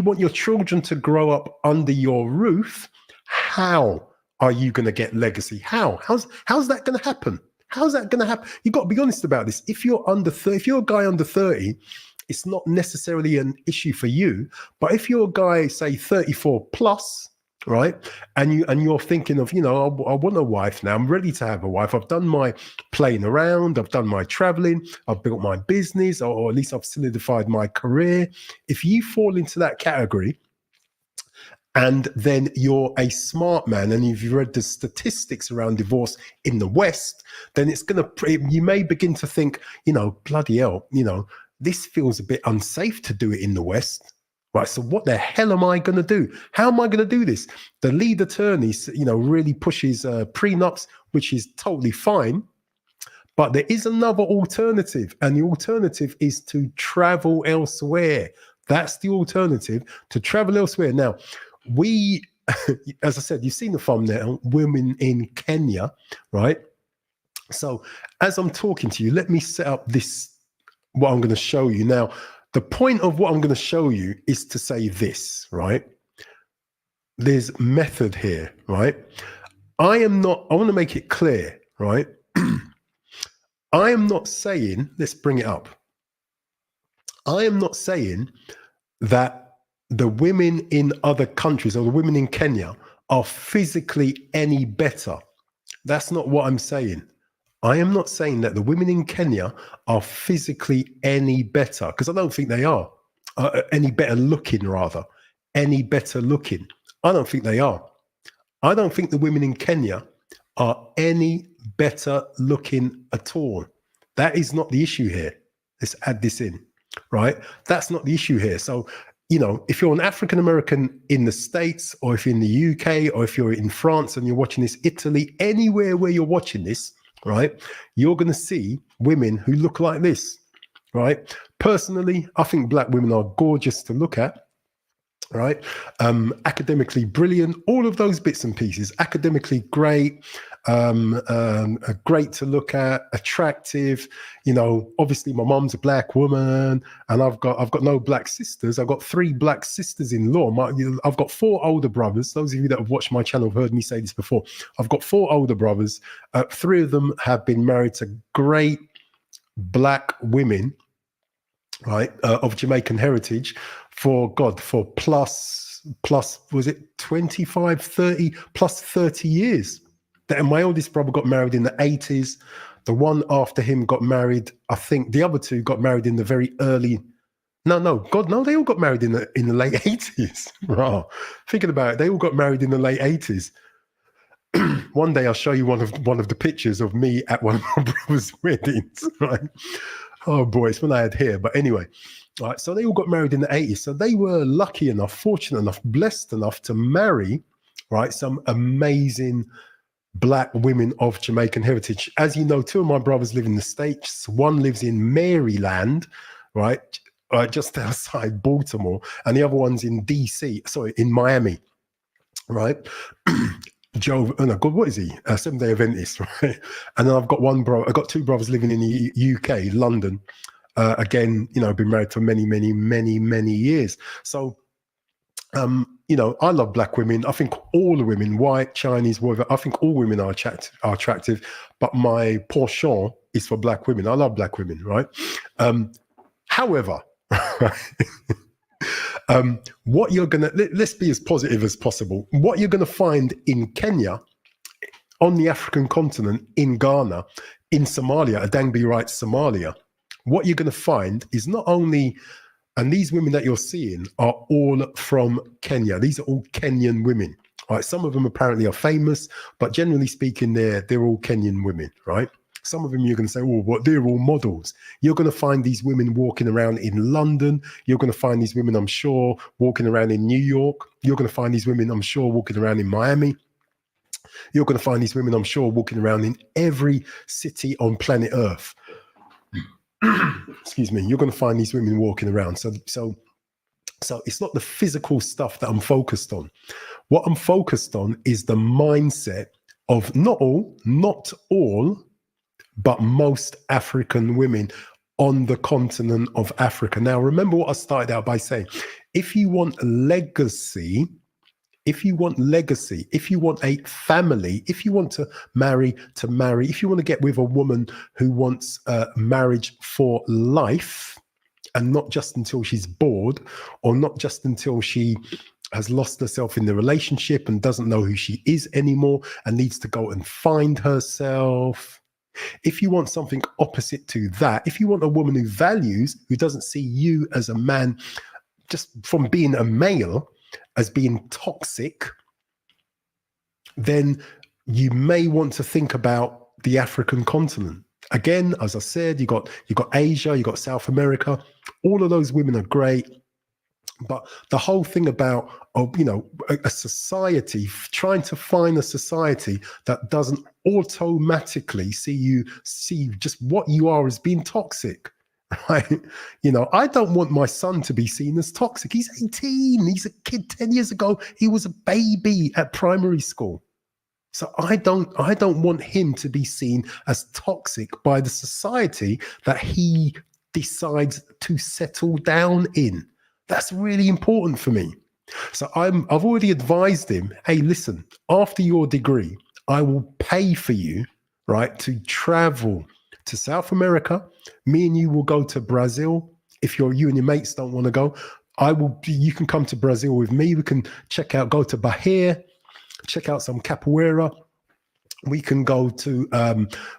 want your children to grow up under your roof? How are you going to get legacy? How's that going to happen? How's that going to happen? You've got to be honest about this. If you're a guy under 30, it's not necessarily an issue for you. But if you're a guy, say 34 plus, right, and you're thinking of, I want a wife now. I'm ready to have a wife. I've done my playing around. I've done my traveling. I've built my business, or at least I've solidified my career. If you fall into that category, and then you're a smart man, and if you've read the statistics around divorce in the West, then you may begin to think, bloody hell, this feels a bit unsafe to do it in the West. Right, so what the hell am I going to do? How am I going to do this? The lead attorney, really pushes prenups, which is totally fine. But there is another alternative, and the alternative is to travel elsewhere. That's the alternative, to travel elsewhere. Now, we, as I said, you've seen the thumbnail, women in Kenya, right? So as I'm talking to you, let me set up what I'm going to show you now. The point of what I'm going to show you is to say this, right? There's method here, right? I want to make it clear, right? I am not saying, let's bring it up. I am not saying that the women in other countries or the women in Kenya are physically any better. That's not what I'm saying. I am not saying that the women in Kenya are physically any better, because I don't think they are. Any better looking, rather. Any better looking. I don't think they are. I don't think the women in Kenya are any better looking at all. That is not the issue here. Let's add this in, right? That's not the issue here. So, you know, if you're an African American in the States, or if you're in the UK, or if you're in France and you're watching this, Italy, anywhere where you're watching this, right, you're going to see women who look like this, right? Personally, I think black women are gorgeous to look at. Right, academically brilliant, all of those bits and pieces. Academically great, great to look at, attractive. You know, obviously my mom's a black woman, and I've got no black sisters. I've got 3 black sisters-in-law. I've got 4 older brothers. Those of you that have watched my channel have heard me say this before. I've got 4 older brothers. 3 of them have been married to great black women, right, of Jamaican heritage, for plus was it 25, 30 plus 30 years. And my oldest brother got married in the 80s. The one after him got married, I think the other 2 got married in the very early, no, they all got married in the late 80s. Right. Thinking about it, they all got married in the late 80s. One day I'll show you one of the pictures of me at one of my brother's weddings, right? Oh boy, it's when I had hair. But anyway, all right, so they all got married in the 80s. So they were lucky enough, fortunate enough, blessed enough to marry, right, some amazing black women of Jamaican heritage. As you know, 2 of my brothers live in the States. One lives in Maryland, right, just outside Baltimore, and the other one's in in Miami, right? Joe, oh no, God, what is he? Seventh-day Adventist, right? And then I've got 2 brothers living in the UK, London. Again, you know, been married for many, many, many, many years. So, you know, I love black women. I think all the women, white, Chinese, whatever, I think all women are attractive. But my penchant is for black women. I love black women, right? However, what you're gonna, let's be as positive as possible. What you're gonna find in Kenya, on the African continent, in Ghana, in Somalia, Adangbi writes Somalia, what you're gonna find is not only, and these women that you're seeing are all from Kenya. These are all Kenyan women, right? Some of them apparently are famous, but generally speaking, they're all Kenyan women, right? Some of them you're going to say, oh, what, they're all models. You're going to find these women walking around in London. You're going to find these women, I'm sure, walking around in New York. You're going to find these women, I'm sure, walking around in Miami. You're going to find these women, I'm sure, walking around in every city on planet Earth. Excuse me. You're going to find these women walking around. So it's not the physical stuff that I'm focused on. What I'm focused on is the mindset of not all, but most African women on the continent of Africa. Now, remember what I started out by saying. If you want legacy, if you want a family, if you want to marry, if you want to get with a woman who wants marriage for life, and not just until she's bored, or not just until she has lost herself in the relationship and doesn't know who she is anymore and needs to go and find herself. If you want something opposite to that, if you want a woman who values, who doesn't see you as a man just from being a male as being toxic, then you may want to think about the African continent. Again, as I said, you got Asia, you got South America. All of those women are great. But the whole thing about, a society, trying to find a society that doesn't automatically see just what you are as being toxic, right? I don't want my son to be seen as toxic. He's 18. He's a kid. 10 years ago, he was a baby at primary school. So I don't want him to be seen as toxic by the society that he decides to settle down in. That's really important for me. So I've already advised him, hey, listen, after your degree, I will pay for you, right, to travel to South America. Me and you will go to Brazil. If you and your mates don't want to go, You can come to Brazil with me. We can go to Bahia, check out some capoeira. We can go to,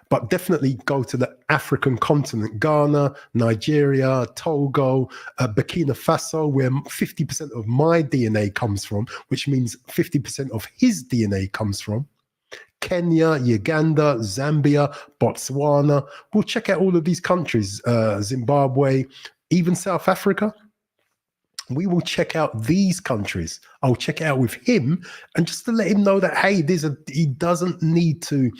but definitely go to the African continent, Ghana, Nigeria, Togo, Burkina Faso, where 50% of my DNA comes from, which means 50% of his DNA comes from. Kenya, Uganda, Zambia, Botswana. We'll check out all of these countries, Zimbabwe, even South Africa. We will check out these countries. I'll check it out with him, and just to let him know that, hey, he doesn't need to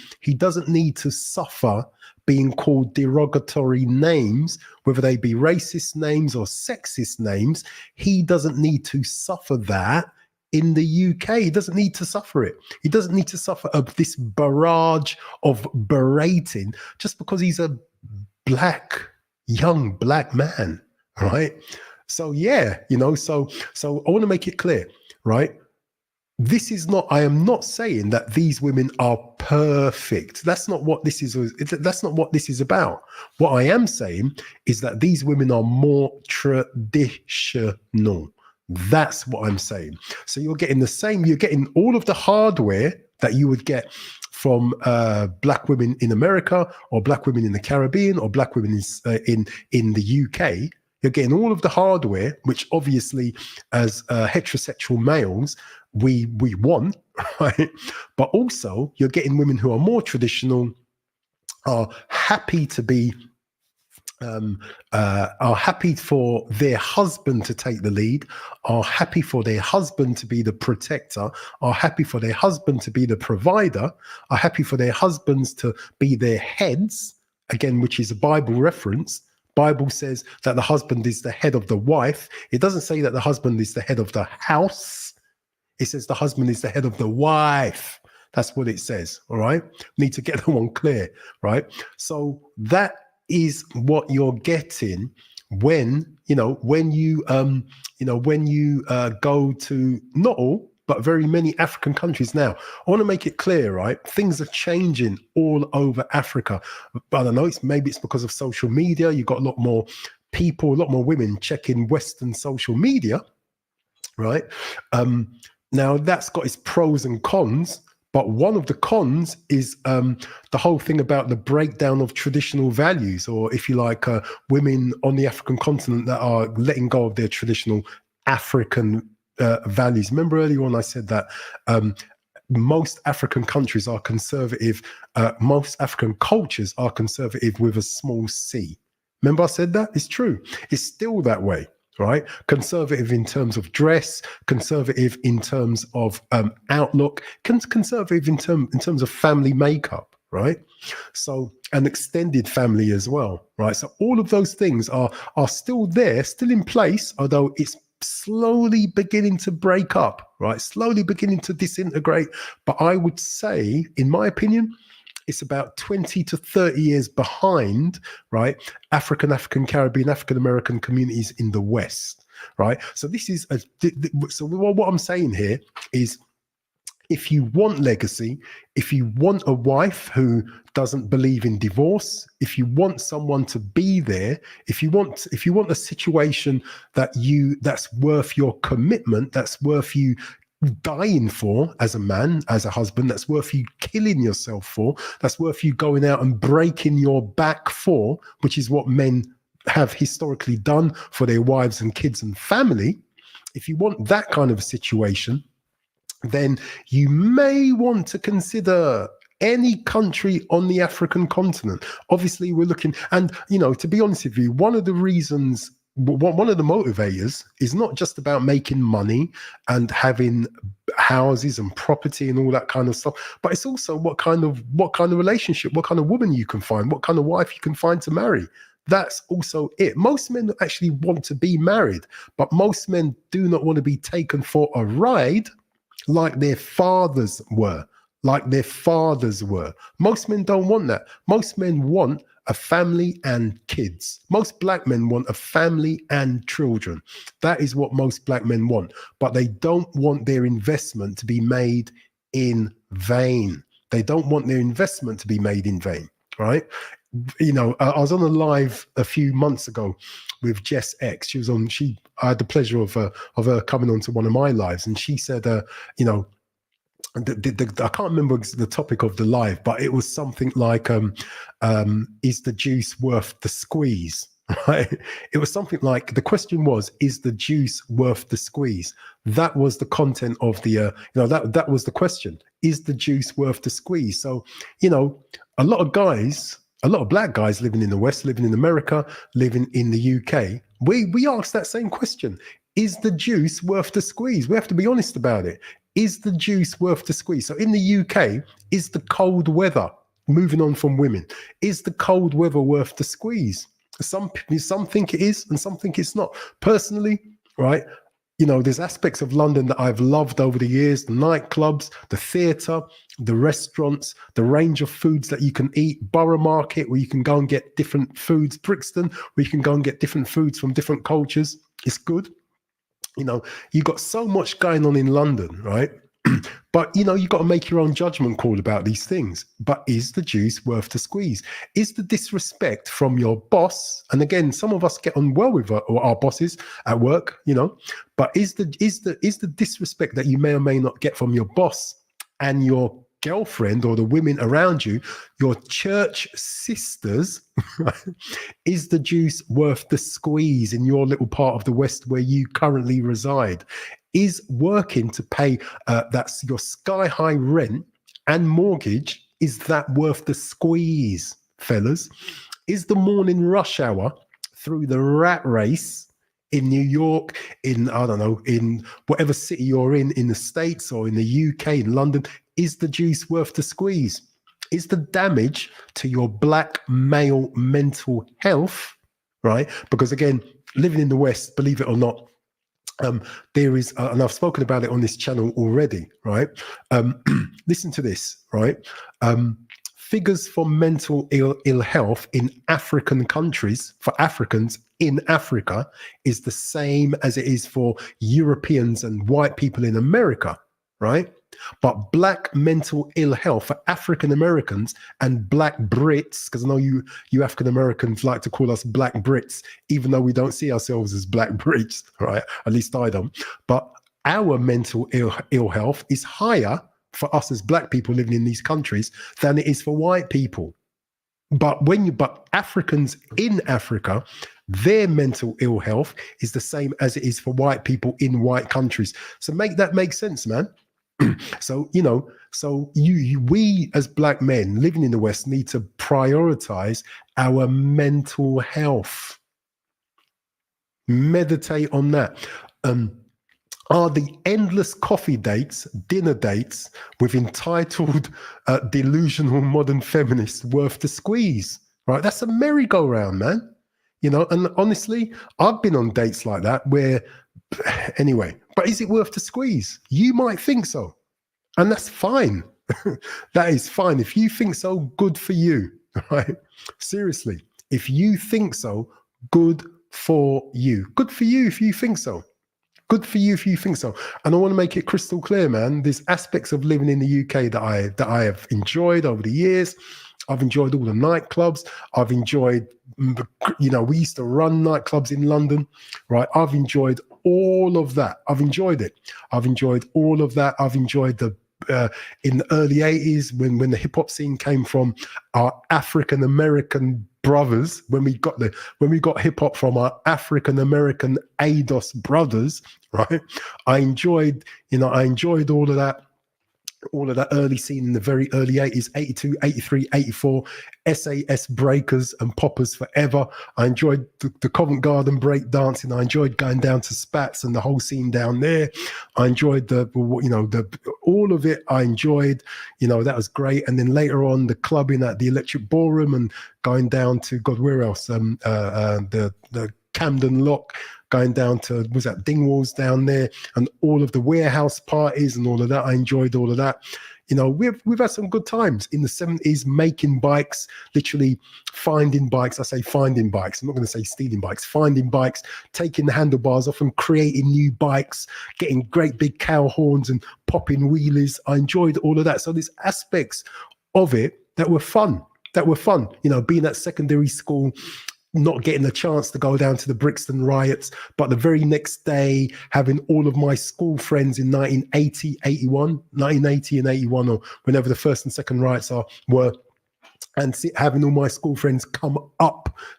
suffer being called derogatory names, whether they be racist names or sexist names. He doesn't need to suffer that in the UK. He doesn't need to suffer it. He doesn't need to suffer this barrage of berating just because he's a young black man, right? So yeah, so I want to make it clear, right? I am not saying that these women are perfect. That's not what this is. That's not what this is about. What I am saying is that these women are more traditional. That's what I'm saying. So you're getting all of the hardware that you would get from black women in America, or black women in the Caribbean, or black women in the UK. You're getting all of the hardware, which obviously, as heterosexual males, we want, right? But also, you're getting women who are more traditional, are happy to be, are happy for their husband to take the lead, are happy for their husband to be the protector, are happy for their husband to be the provider, are happy for their husbands to be their heads, again, which is a Bible reference. Bible says that the husband is the head of the wife. It doesn't say that the husband is the head of the house. It says the husband is the head of the wife. That's what it says. All right. Need to get that one clear. Right. So that is what you're getting when you go to, not all, but very many African countries now. I want to make it clear, right? Things are changing all over Africa. But I don't know, maybe it's because of social media. You've got a lot more people, a lot more women checking Western social media, right? Now that's got its pros and cons, but one of the cons is the whole thing about the breakdown of traditional values, or if you like, women on the African continent that are letting go of their traditional African values. Remember earlier on I said that most African countries are conservative, most African cultures are conservative with a small c. Remember I said that? It's true. It's still that way, right? Conservative in terms of dress, conservative in terms of outlook, conservative in terms of family makeup, right? So an extended family as well, right? So all of those things are still there, still in place, although it's slowly beginning to break up, right? Slowly beginning to disintegrate. But I would say, in my opinion, it's about 20 to 30 years behind, right? African Caribbean, African American communities in the West, right? So this is so what I'm saying here is, if you want legacy, if you want a wife who doesn't believe in divorce, if you want someone to be there, if you want a situation that's worth your commitment, that's worth you dying for as a man, as a husband, that's worth you killing yourself for, that's worth you going out and breaking your back for, which is what men have historically done for their wives and kids and family. If you want that kind of a situation, then you may want to consider any country on the African continent. Obviously, we're looking, and to be honest with you, one of the motivators is not just about making money and having houses and property and all that kind of stuff, but it's also what kind of relationship, what kind of woman you can find, what kind of wife you can find to marry. That's also it. Most men actually want to be married, but most men do not want to be taken for a ride like their fathers were. Most men don't want that. Most men want a family and kids. Most black men want a family and children. That is what most black men want. But they don't want their investment to be made in vain. They don't want their investment to be made in vain, right? I was on a live a few months ago with Jess X. She was on. I had the pleasure of her coming on to one of my lives, and she said, you know, I can't remember the topic of the live, but it was something like, is the juice worth the squeeze? Right? It was something like, the question was, is the juice worth the squeeze? That was the content of the, that was the question. Is the juice worth the squeeze? So, a lot of black guys living in the West, living in America, living in the UK, we ask that same question. Is the juice worth the squeeze? We have to be honest about it. Is the juice worth the squeeze? So in the UK, is the cold weather, moving on from women, is the cold weather worth the squeeze? Some think it is and some think it's not. Personally, right, there's aspects of London that I've loved over the years, the nightclubs, the theatre, the restaurants, the range of foods that you can eat, Borough Market, where you can go and get different foods, Brixton, where you can go and get different foods from different cultures. It's good. You got so much going on in London, right? But, you got to make your own judgment call about these things. But is the juice worth the squeeze? Is the disrespect from your boss, and again, some of us get on well with our bosses at work, but is the disrespect that you may or may not get from your boss and your girlfriend or the women around you, your church sisters, is the juice worth the squeeze in your little part of the West where you currently reside? Is working to pay that's your sky high rent and mortgage, is that worth the squeeze, fellas? Is the morning rush hour through the rat race in New York, in whatever city you're in the States or in the UK, in London, is the juice worth the squeeze? Is the damage to your black male mental health, right? Because again, living in the West, believe it or not, there is, and I've spoken about it on this channel already, right? Listen to this, right? Figures for mental ill health in African countries, for Africans in Africa, is the same as it is for Europeans and white people in America, right? But black mental ill health for African Americans and black Brits, because I know you African Americans like to call us black Brits, even though we don't see ourselves as black Brits, right? At least I don't. But our mental ill health is higher for us as black people living in these countries than it is for white people. But Africans in Africa, their mental ill health is the same as it is for white people in white countries. So make that make sense, man. So, we as black men living in the West need to prioritize our mental health. Meditate on that. Are the endless coffee dates, dinner dates with entitled, delusional modern feminists worth the squeeze? Right? That's a merry-go-round, man. And honestly, I've been on dates like that where, anyway, but is it worth the squeeze? You might think so. And that's fine. That is fine. If you think so, good for you, right? Seriously, if you think so, good for you. Good for you if you think so. Good for you if you think so. And I want to make it crystal clear, man. There's aspects of living in the UK that I have enjoyed over the years. I've enjoyed all the nightclubs. I've enjoyed, we used to run nightclubs in London, right? I've enjoyed all of that. I've enjoyed it. I've enjoyed all of that. I've enjoyed in the early 80s when the hip hop scene came from our African American brothers, when we got hip hop from our African American ADOS brothers, right? I enjoyed all of that. All of that early scene in the very early 80s, 82, 83, 84, SAS breakers and poppers forever. I enjoyed the Covent Garden break dancing. I enjoyed going down to Spats and the whole scene down there. I enjoyed all of it. I enjoyed, that was great. And then later on, the clubbing at the Electric Ballroom and going down to, God, where else? The Camden Lock, going down to, was that Dingwalls down there, and all of the warehouse parties and all of that. I enjoyed all of that. We've had some good times in the 70s, making bikes, literally finding bikes. I say finding bikes. I'm not going to say stealing bikes. Finding bikes, taking the handlebars off and creating new bikes, getting great big cow horns and popping wheelies. I enjoyed all of that. So there's aspects of it that were fun. that were fun. You know, being at secondary school, not getting a chance to go down to the Brixton riots, but the very next day having all of my school friends in 1980 and 81, or whenever the first and second riots were, and having all my school friends come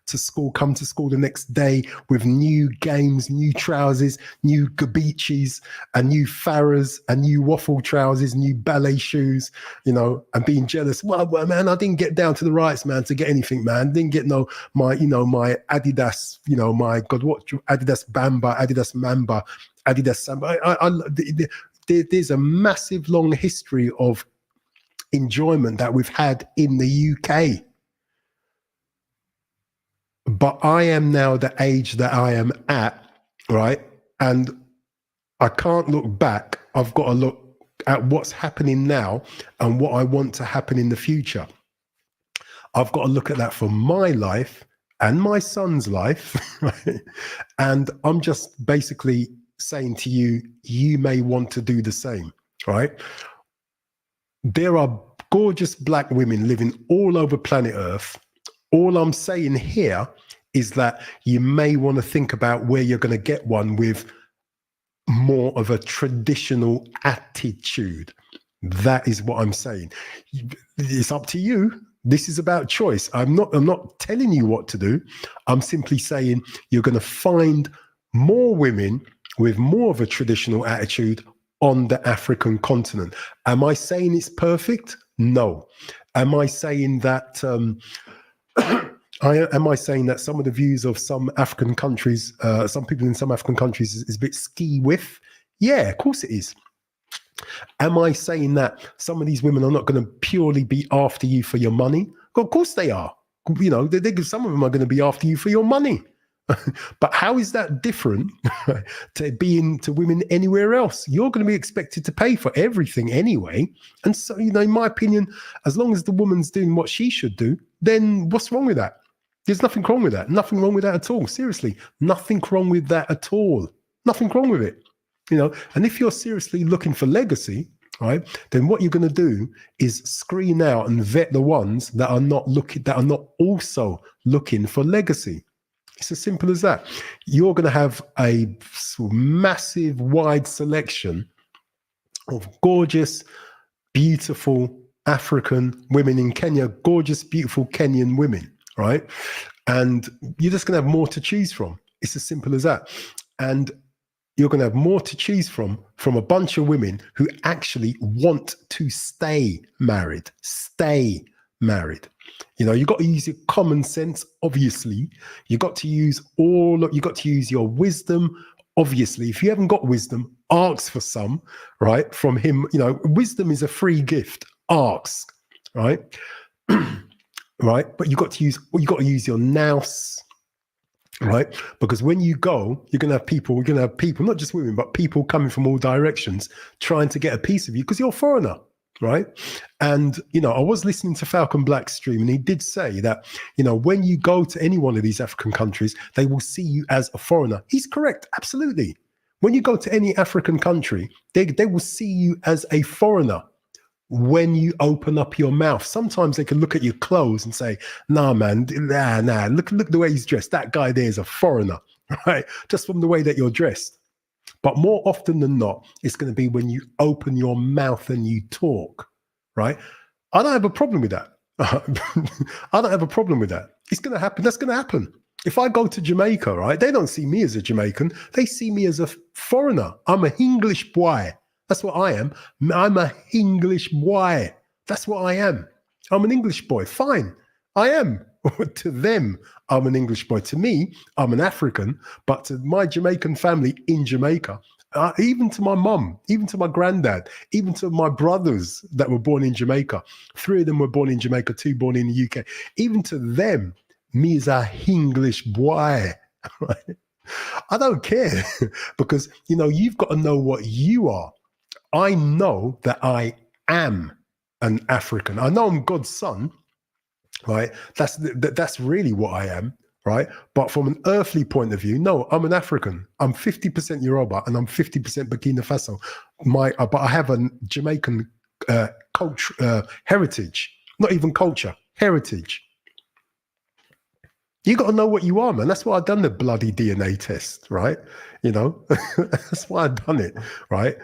to school the next day with new games, new trousers, new gabichis, and new Farahs, and new waffle trousers, new ballet shoes, you know, and being jealous. Well, man, I didn't get down to the riots, man, to get anything, man. Didn't get my Adidas, my God, what Adidas Bamba, Adidas Mamba, Adidas Samba. There's a massive long history of enjoyment that we've had in the UK. But I am now the age that I am at, right? And I can't look back. I've got to look at what's happening now and what I want to happen in the future. I've got to look at that for my life and my son's life, right? And I'm just basically saying to you, you may want to do the same, right? There are gorgeous black women living all over planet Earth. All I'm saying here is that you may want to think about where you're going to get one with more of a traditional attitude. That is what I'm saying. It's up to you. This is about choice. I'm not telling you what to do. I'm simply saying you're going to find more women with more of a traditional attitude on the African continent. Am I saying it's perfect? No. Am I saying that am I saying that some of the views of some African countries, some people in some African countries is a bit ski-whiff? Yeah, of course it is. Am I saying that some of these women are not going to purely be after you for your money? Well, of course they are. You know, some of them are going to be after you for your money. But how is that different to women anywhere else? You're going to be expected to pay for everything anyway. And so, you know, in my opinion, as long as the woman's doing what she should do, then what's wrong with that? There's nothing wrong with that. Nothing wrong with that at all. Seriously, nothing wrong with that at all. Nothing wrong with it. You know, and if you're seriously looking for legacy, right, then what you're going to do is screen out and vet the ones that are not also looking for legacy. It's as simple as that. You're going to have a massive, wide selection of gorgeous, beautiful African women in Kenya, gorgeous, beautiful Kenyan women, right? And you're just going to have more to choose from. It's as simple as that. And you're going to have more to choose from a bunch of women who actually want to stay married. You know, you got to use your common sense, obviously. You got to use your wisdom, obviously. If you haven't got wisdom, ask for some, right? From him, you know, wisdom is a free gift. Ask, right? Right? But you got to use your nous, right? Because when you go, we're gonna have people, not just women, but people coming from all directions trying to get a piece of you because you're a foreigner. Right. And, you know, I was listening to Falcon Black's stream and he did say that, you know, when you go to any one of these African countries, they will see you as a foreigner. He's correct. Absolutely. When you go to any African country, they will see you as a foreigner when you open up your mouth. Sometimes they can look at your clothes and say, nah, man, nah, look the way he's dressed. That guy there is a foreigner, right? Just from the way that you're dressed. But more often than not, it's going to be when you open your mouth and you talk, right? I don't have a problem with that. I don't have a problem with that. It's going to happen. That's going to happen. If I go to Jamaica, right, they don't see me as a Jamaican. They see me as a foreigner. I'm an English boy. That's what I am. I'm an English boy. That's what I am. I'm an English boy. Fine. I am. To them, I'm an English boy. To me, I'm an African. But to my Jamaican family in Jamaica, even to my mum, even to my granddad, even to my brothers that were born in Jamaica, 3 of them were born in Jamaica, 2 born in the UK. Even to them, me is a English boy. Right? I don't care because, you know, you've got to know what you are. I know that I am an African. I know I'm God's son. Right, that's really what I am, right? But from an earthly point of view, no, I'm an African. I'm 50% Yoruba and I'm 50% Burkina Faso. But I have a Jamaican culture, heritage, not even culture, heritage. You got to know what you are, man. That's why I've done the bloody DNA test, right? You know, that's why I've done it, right?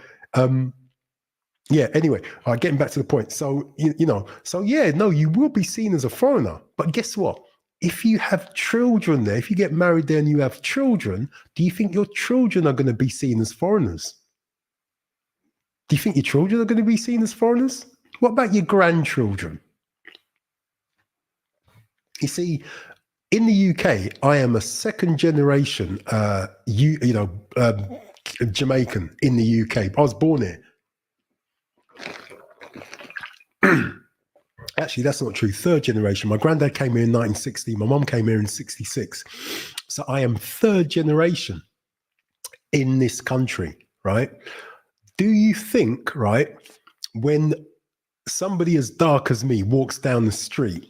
Yeah, anyway, getting back to the point. So, you will be seen as a foreigner. But guess what? If you have children there, if you get married there and you have children, do you think your children are going to be seen as foreigners? Do you think your children are going to be seen as foreigners? What about your grandchildren? You see, in the UK, I am a second generation, Jamaican in the UK. I was born here. Actually, that's not true. Third generation. My granddad came here in 1960. My mom came here in 66. So I am third generation in this country, right? Do you think, right, when somebody as dark as me walks down the street,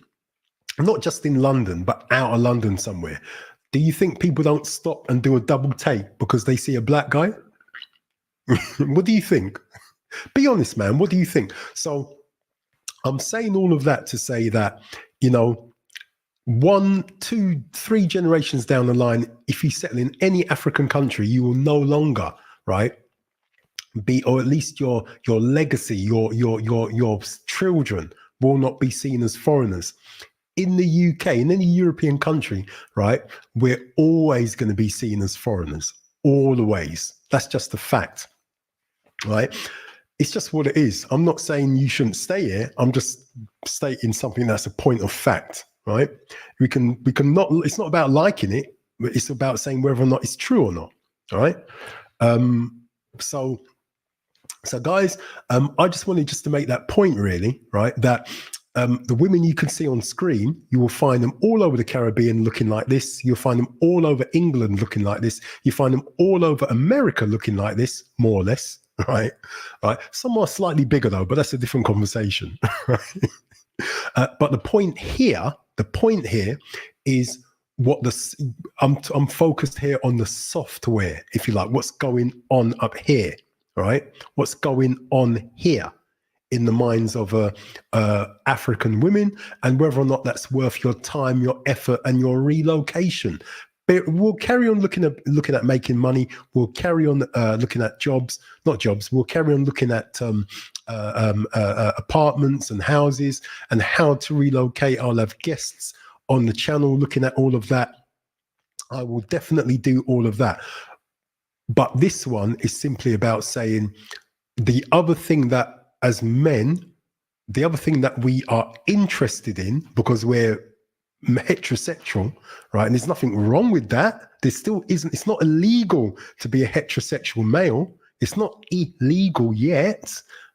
not just in London, but out of London somewhere, do you think people don't stop and do a double take because they see a black guy? What do you think? Be honest, man. What do you think? So I'm saying all of that to say that, 1, 2, 3 generations down the line, if you settle in any African country, you will no longer, right, be, or at least your legacy, your children will not be seen as foreigners. In the UK, in any European country, right, we're always going to be seen as foreigners, always. That's just a fact, right? It's just what it is. I'm not saying you shouldn't stay here. I'm just stating something that's a point of fact, right? We can not. It's not about liking it, but it's about saying whether or not it's true or not. All right. So guys, I just wanted to make that point, really, right? That the women you can see on screen, you will find them all over the Caribbean looking like this. You'll find them all over England looking like this. You find them all over America looking like this, more or less. Right. Some are slightly bigger though, but that's a different conversation. Right? But the point here is I'm focused here on the software, if you like, what's going on up here, right? What's going on here in the minds of African women, and whether or not that's worth your time, your effort, and your relocation. But we'll carry on looking at making money. We'll carry on looking at not jobs. We'll carry on looking at apartments and houses and how to relocate. I'll have guests on the channel looking at all of that. I will definitely do all of that. But this one is simply about saying the other thing that, as men, the other thing that we are interested in, because we're heterosexual, right? And there's nothing wrong with that. There still isn't. It's not illegal to be a heterosexual male. It's not illegal yet,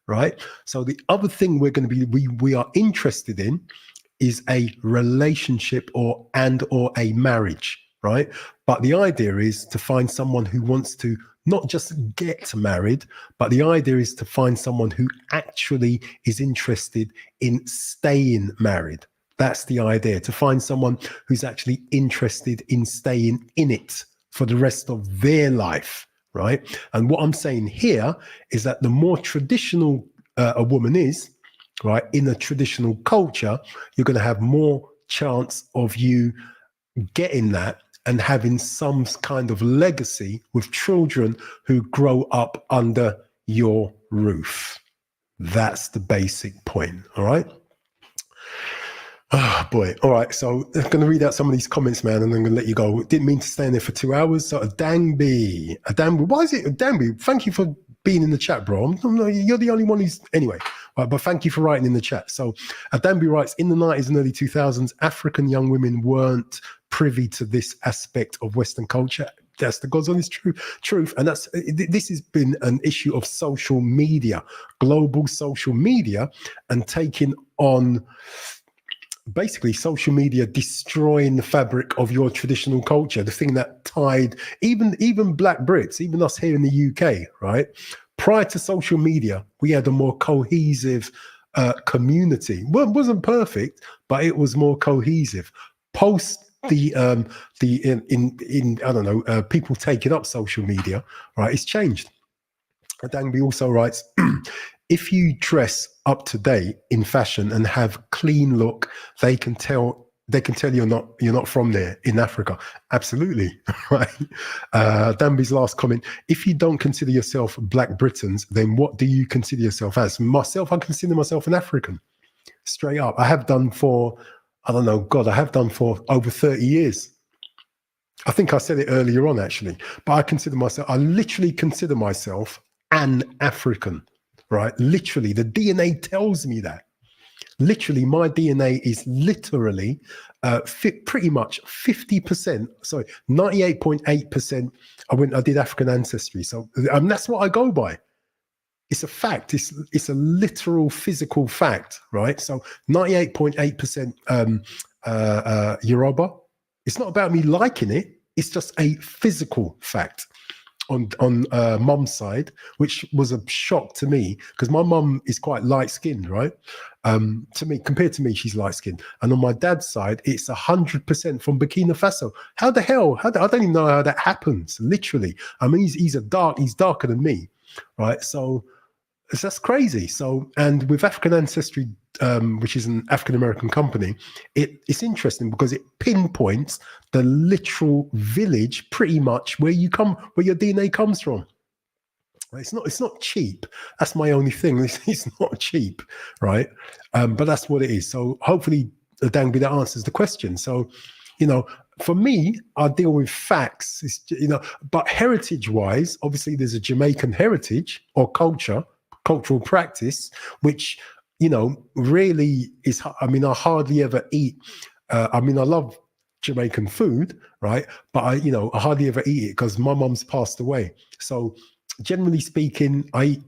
right? So the other thing we are interested in is a relationship or a marriage, right? But the idea is to find someone who wants to not just get married, but the idea is to find someone who actually is interested in staying married. That's the idea, to find someone who's actually interested in staying in it for the rest of their life, right? And what I'm saying here is that the more traditional a woman is, right, in a traditional culture, you're going to have more chance of you getting that and having some kind of legacy with children who grow up under your roof. That's the basic point, all right? Oh boy. All right. So I'm going to read out some of these comments, man, and I'm going to let you go. Didn't mean to stay in there for 2 hours. So Adangby, why is it Adangby? Thank you for being in the chat, bro. You're the only one who's, anyway. Right, but thank you for writing in the chat. So Adangby writes, in the 90s and early 2000s, African young women weren't privy to this aspect of Western culture. That's the God's honest truth. And this has been an issue of social media, global social media, and taking on basically social media destroying the fabric of your traditional culture, the thing that tied even Black Brits, even us here in the UK, right? Prior to social media, we had a more cohesive community. Well, it wasn't perfect, but it was more cohesive. Post people taking up social media, right? It's changed. Dangby also writes, if you dress up to date in fashion and have clean look, they can tell you're not from there in Africa. Absolutely. Right. Danby's last comment: if you don't consider yourself Black Britons, then what do you consider yourself as? Myself, I consider myself an African, straight up. I have done for, I don't know, God, I have done for over 30 years. I think I said it earlier on, actually, but I literally consider myself an African, right? Literally, the DNA tells me that. Literally, my DNA is literally pretty much 50%, sorry, 98.8%. I did African ancestry. So that's what I go by. It's a fact. It's a literal physical fact, right? So 98.8% Yoruba. It's not about me liking it. It's just a physical fact on mum's side, which was a shock to me because my mum is quite light-skinned, right? Compared to me, she's light-skinned. And on my dad's side, it's 100% from Burkina Faso. How the hell? I don't even know how that happens, literally. I mean, he's darker than me, right? So that's crazy. So, and with African Ancestry, which is an African-American company, it's interesting because it pinpoints the literal village pretty much where your DNA comes from. It's not cheap. That's my only thing. It's not cheap, right? But that's what it is. So hopefully, Danby, that answers the question. So, for me, I deal with facts, but heritage-wise, obviously there's a Jamaican heritage or cultural practice, which, really is, I hardly ever eat. I love Jamaican food, right? But I hardly ever eat it because my mum's passed away. So generally speaking, I eat,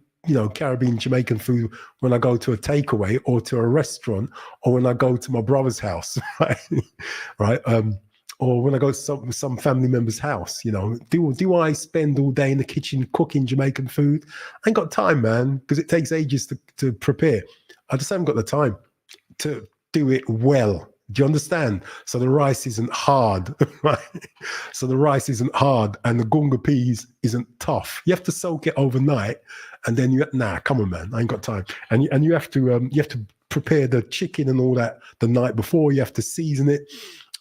Caribbean Jamaican food when I go to a takeaway or to a restaurant or when I go to my brother's house, right? Right. Or when I go to some family member's house, do I spend all day in the kitchen cooking Jamaican food? I ain't got time, man, because it takes ages to prepare. I just haven't got the time to do it well. Do you understand? So the rice isn't hard, right? So the rice isn't hard and the gunga peas isn't tough. You have to soak it overnight and then come on, man, I ain't got time. And you have to prepare the chicken and all that the night before. You have to season it.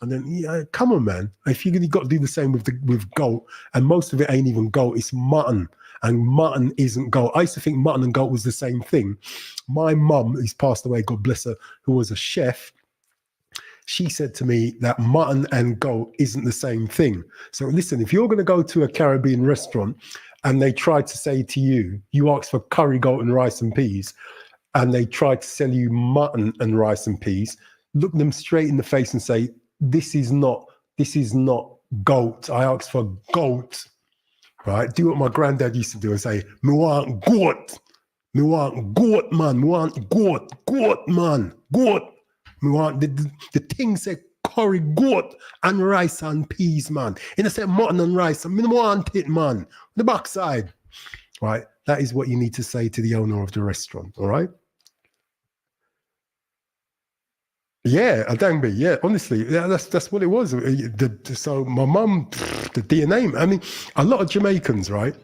And then, come on, man. If you've got to do the same with goat, and most of it ain't even goat, it's mutton. And mutton isn't goat. I used to think mutton and goat was the same thing. My mum, who's passed away, God bless her, who was a chef, she said to me that mutton and goat isn't the same thing. So listen, if you're going to go to a Caribbean restaurant and they try to say to you, you ask for curry goat and rice and peas, and they try to sell you mutton and rice and peas, look them straight in the face and say, this is not goat. I asked for goat, right? Do what my granddad used to do and say, me want goat. Me want goat, man. Me want goat man. Goat. Me want the thing say curry goat and rice and peas, man. And I said mutton and rice. I mean, want it, man. The backside, right? That is what you need to say to the owner of the restaurant, all right? Yeah, a Danby. Yeah, honestly, that's what it was. So my mum, the DNA. I mean, a lot of Jamaicans, right?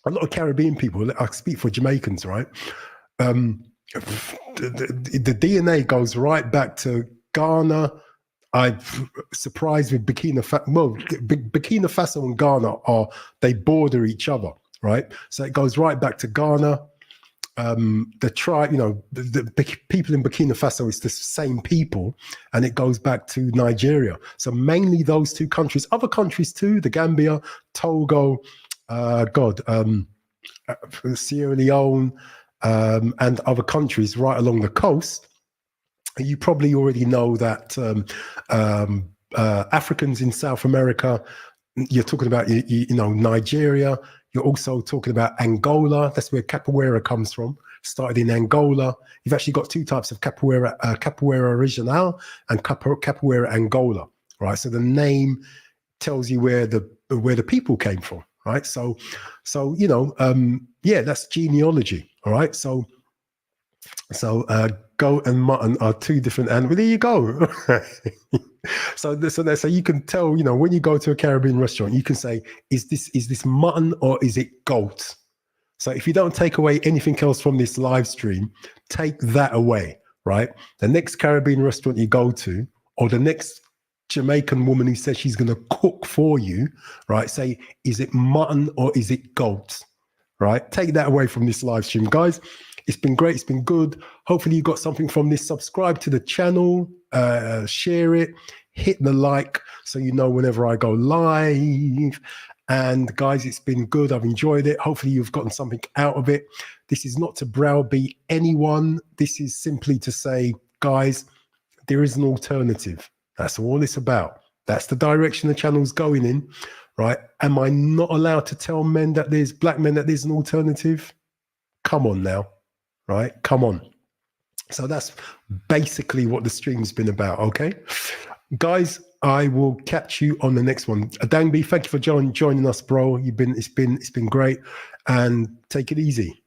A lot of Caribbean people. I speak for Jamaicans, right? The DNA goes right back to Ghana. I'm surprised with Burkina Faso. Well, Burkina Faso and Ghana they border each other, right? So it goes right back to Ghana. The tribe, the people in Burkina Faso is the same people, and it goes back to Nigeria. So mainly those two countries, other countries too, the Gambia, Togo, Sierra Leone, and other countries right along the coast. You probably already know that Africans in South America, you're talking about, Nigeria. You're also talking about Angola. That's where capoeira comes from. Started in Angola. You've actually got two types of capoeira: capoeira regional and capoeira Angola. Right. So the name tells you where the people came from. Right. So that's genealogy. All right. So goat and mutton are two different animals. There you go. So you can tell, when you go to a Caribbean restaurant, you can say, is this mutton or is it goat? So if you don't take away anything else from this live stream, take that away, right? The next Caribbean restaurant you go to, or the next Jamaican woman who says she's going to cook for you, right? Say, is it mutton or is it goat, right? Take that away from this live stream. Guys, it's been great. It's been good. Hopefully you got something from this. Subscribe to the channel, share it, hit the like so you know whenever I go live. And guys, it's been good. I've enjoyed it. Hopefully you've gotten something out of it. This is not to browbeat anyone. This is simply to say, guys, there is an alternative. That's all it's about. That's the direction the channel's going in, right? Am I not allowed to tell men that there's black men that there's an alternative? Come on now, right? Come on. So that's basically what the stream's been about, okay? Guys, I will catch you on the next one. Adangbi, thank you for joining us, bro. It's been great, and take it easy.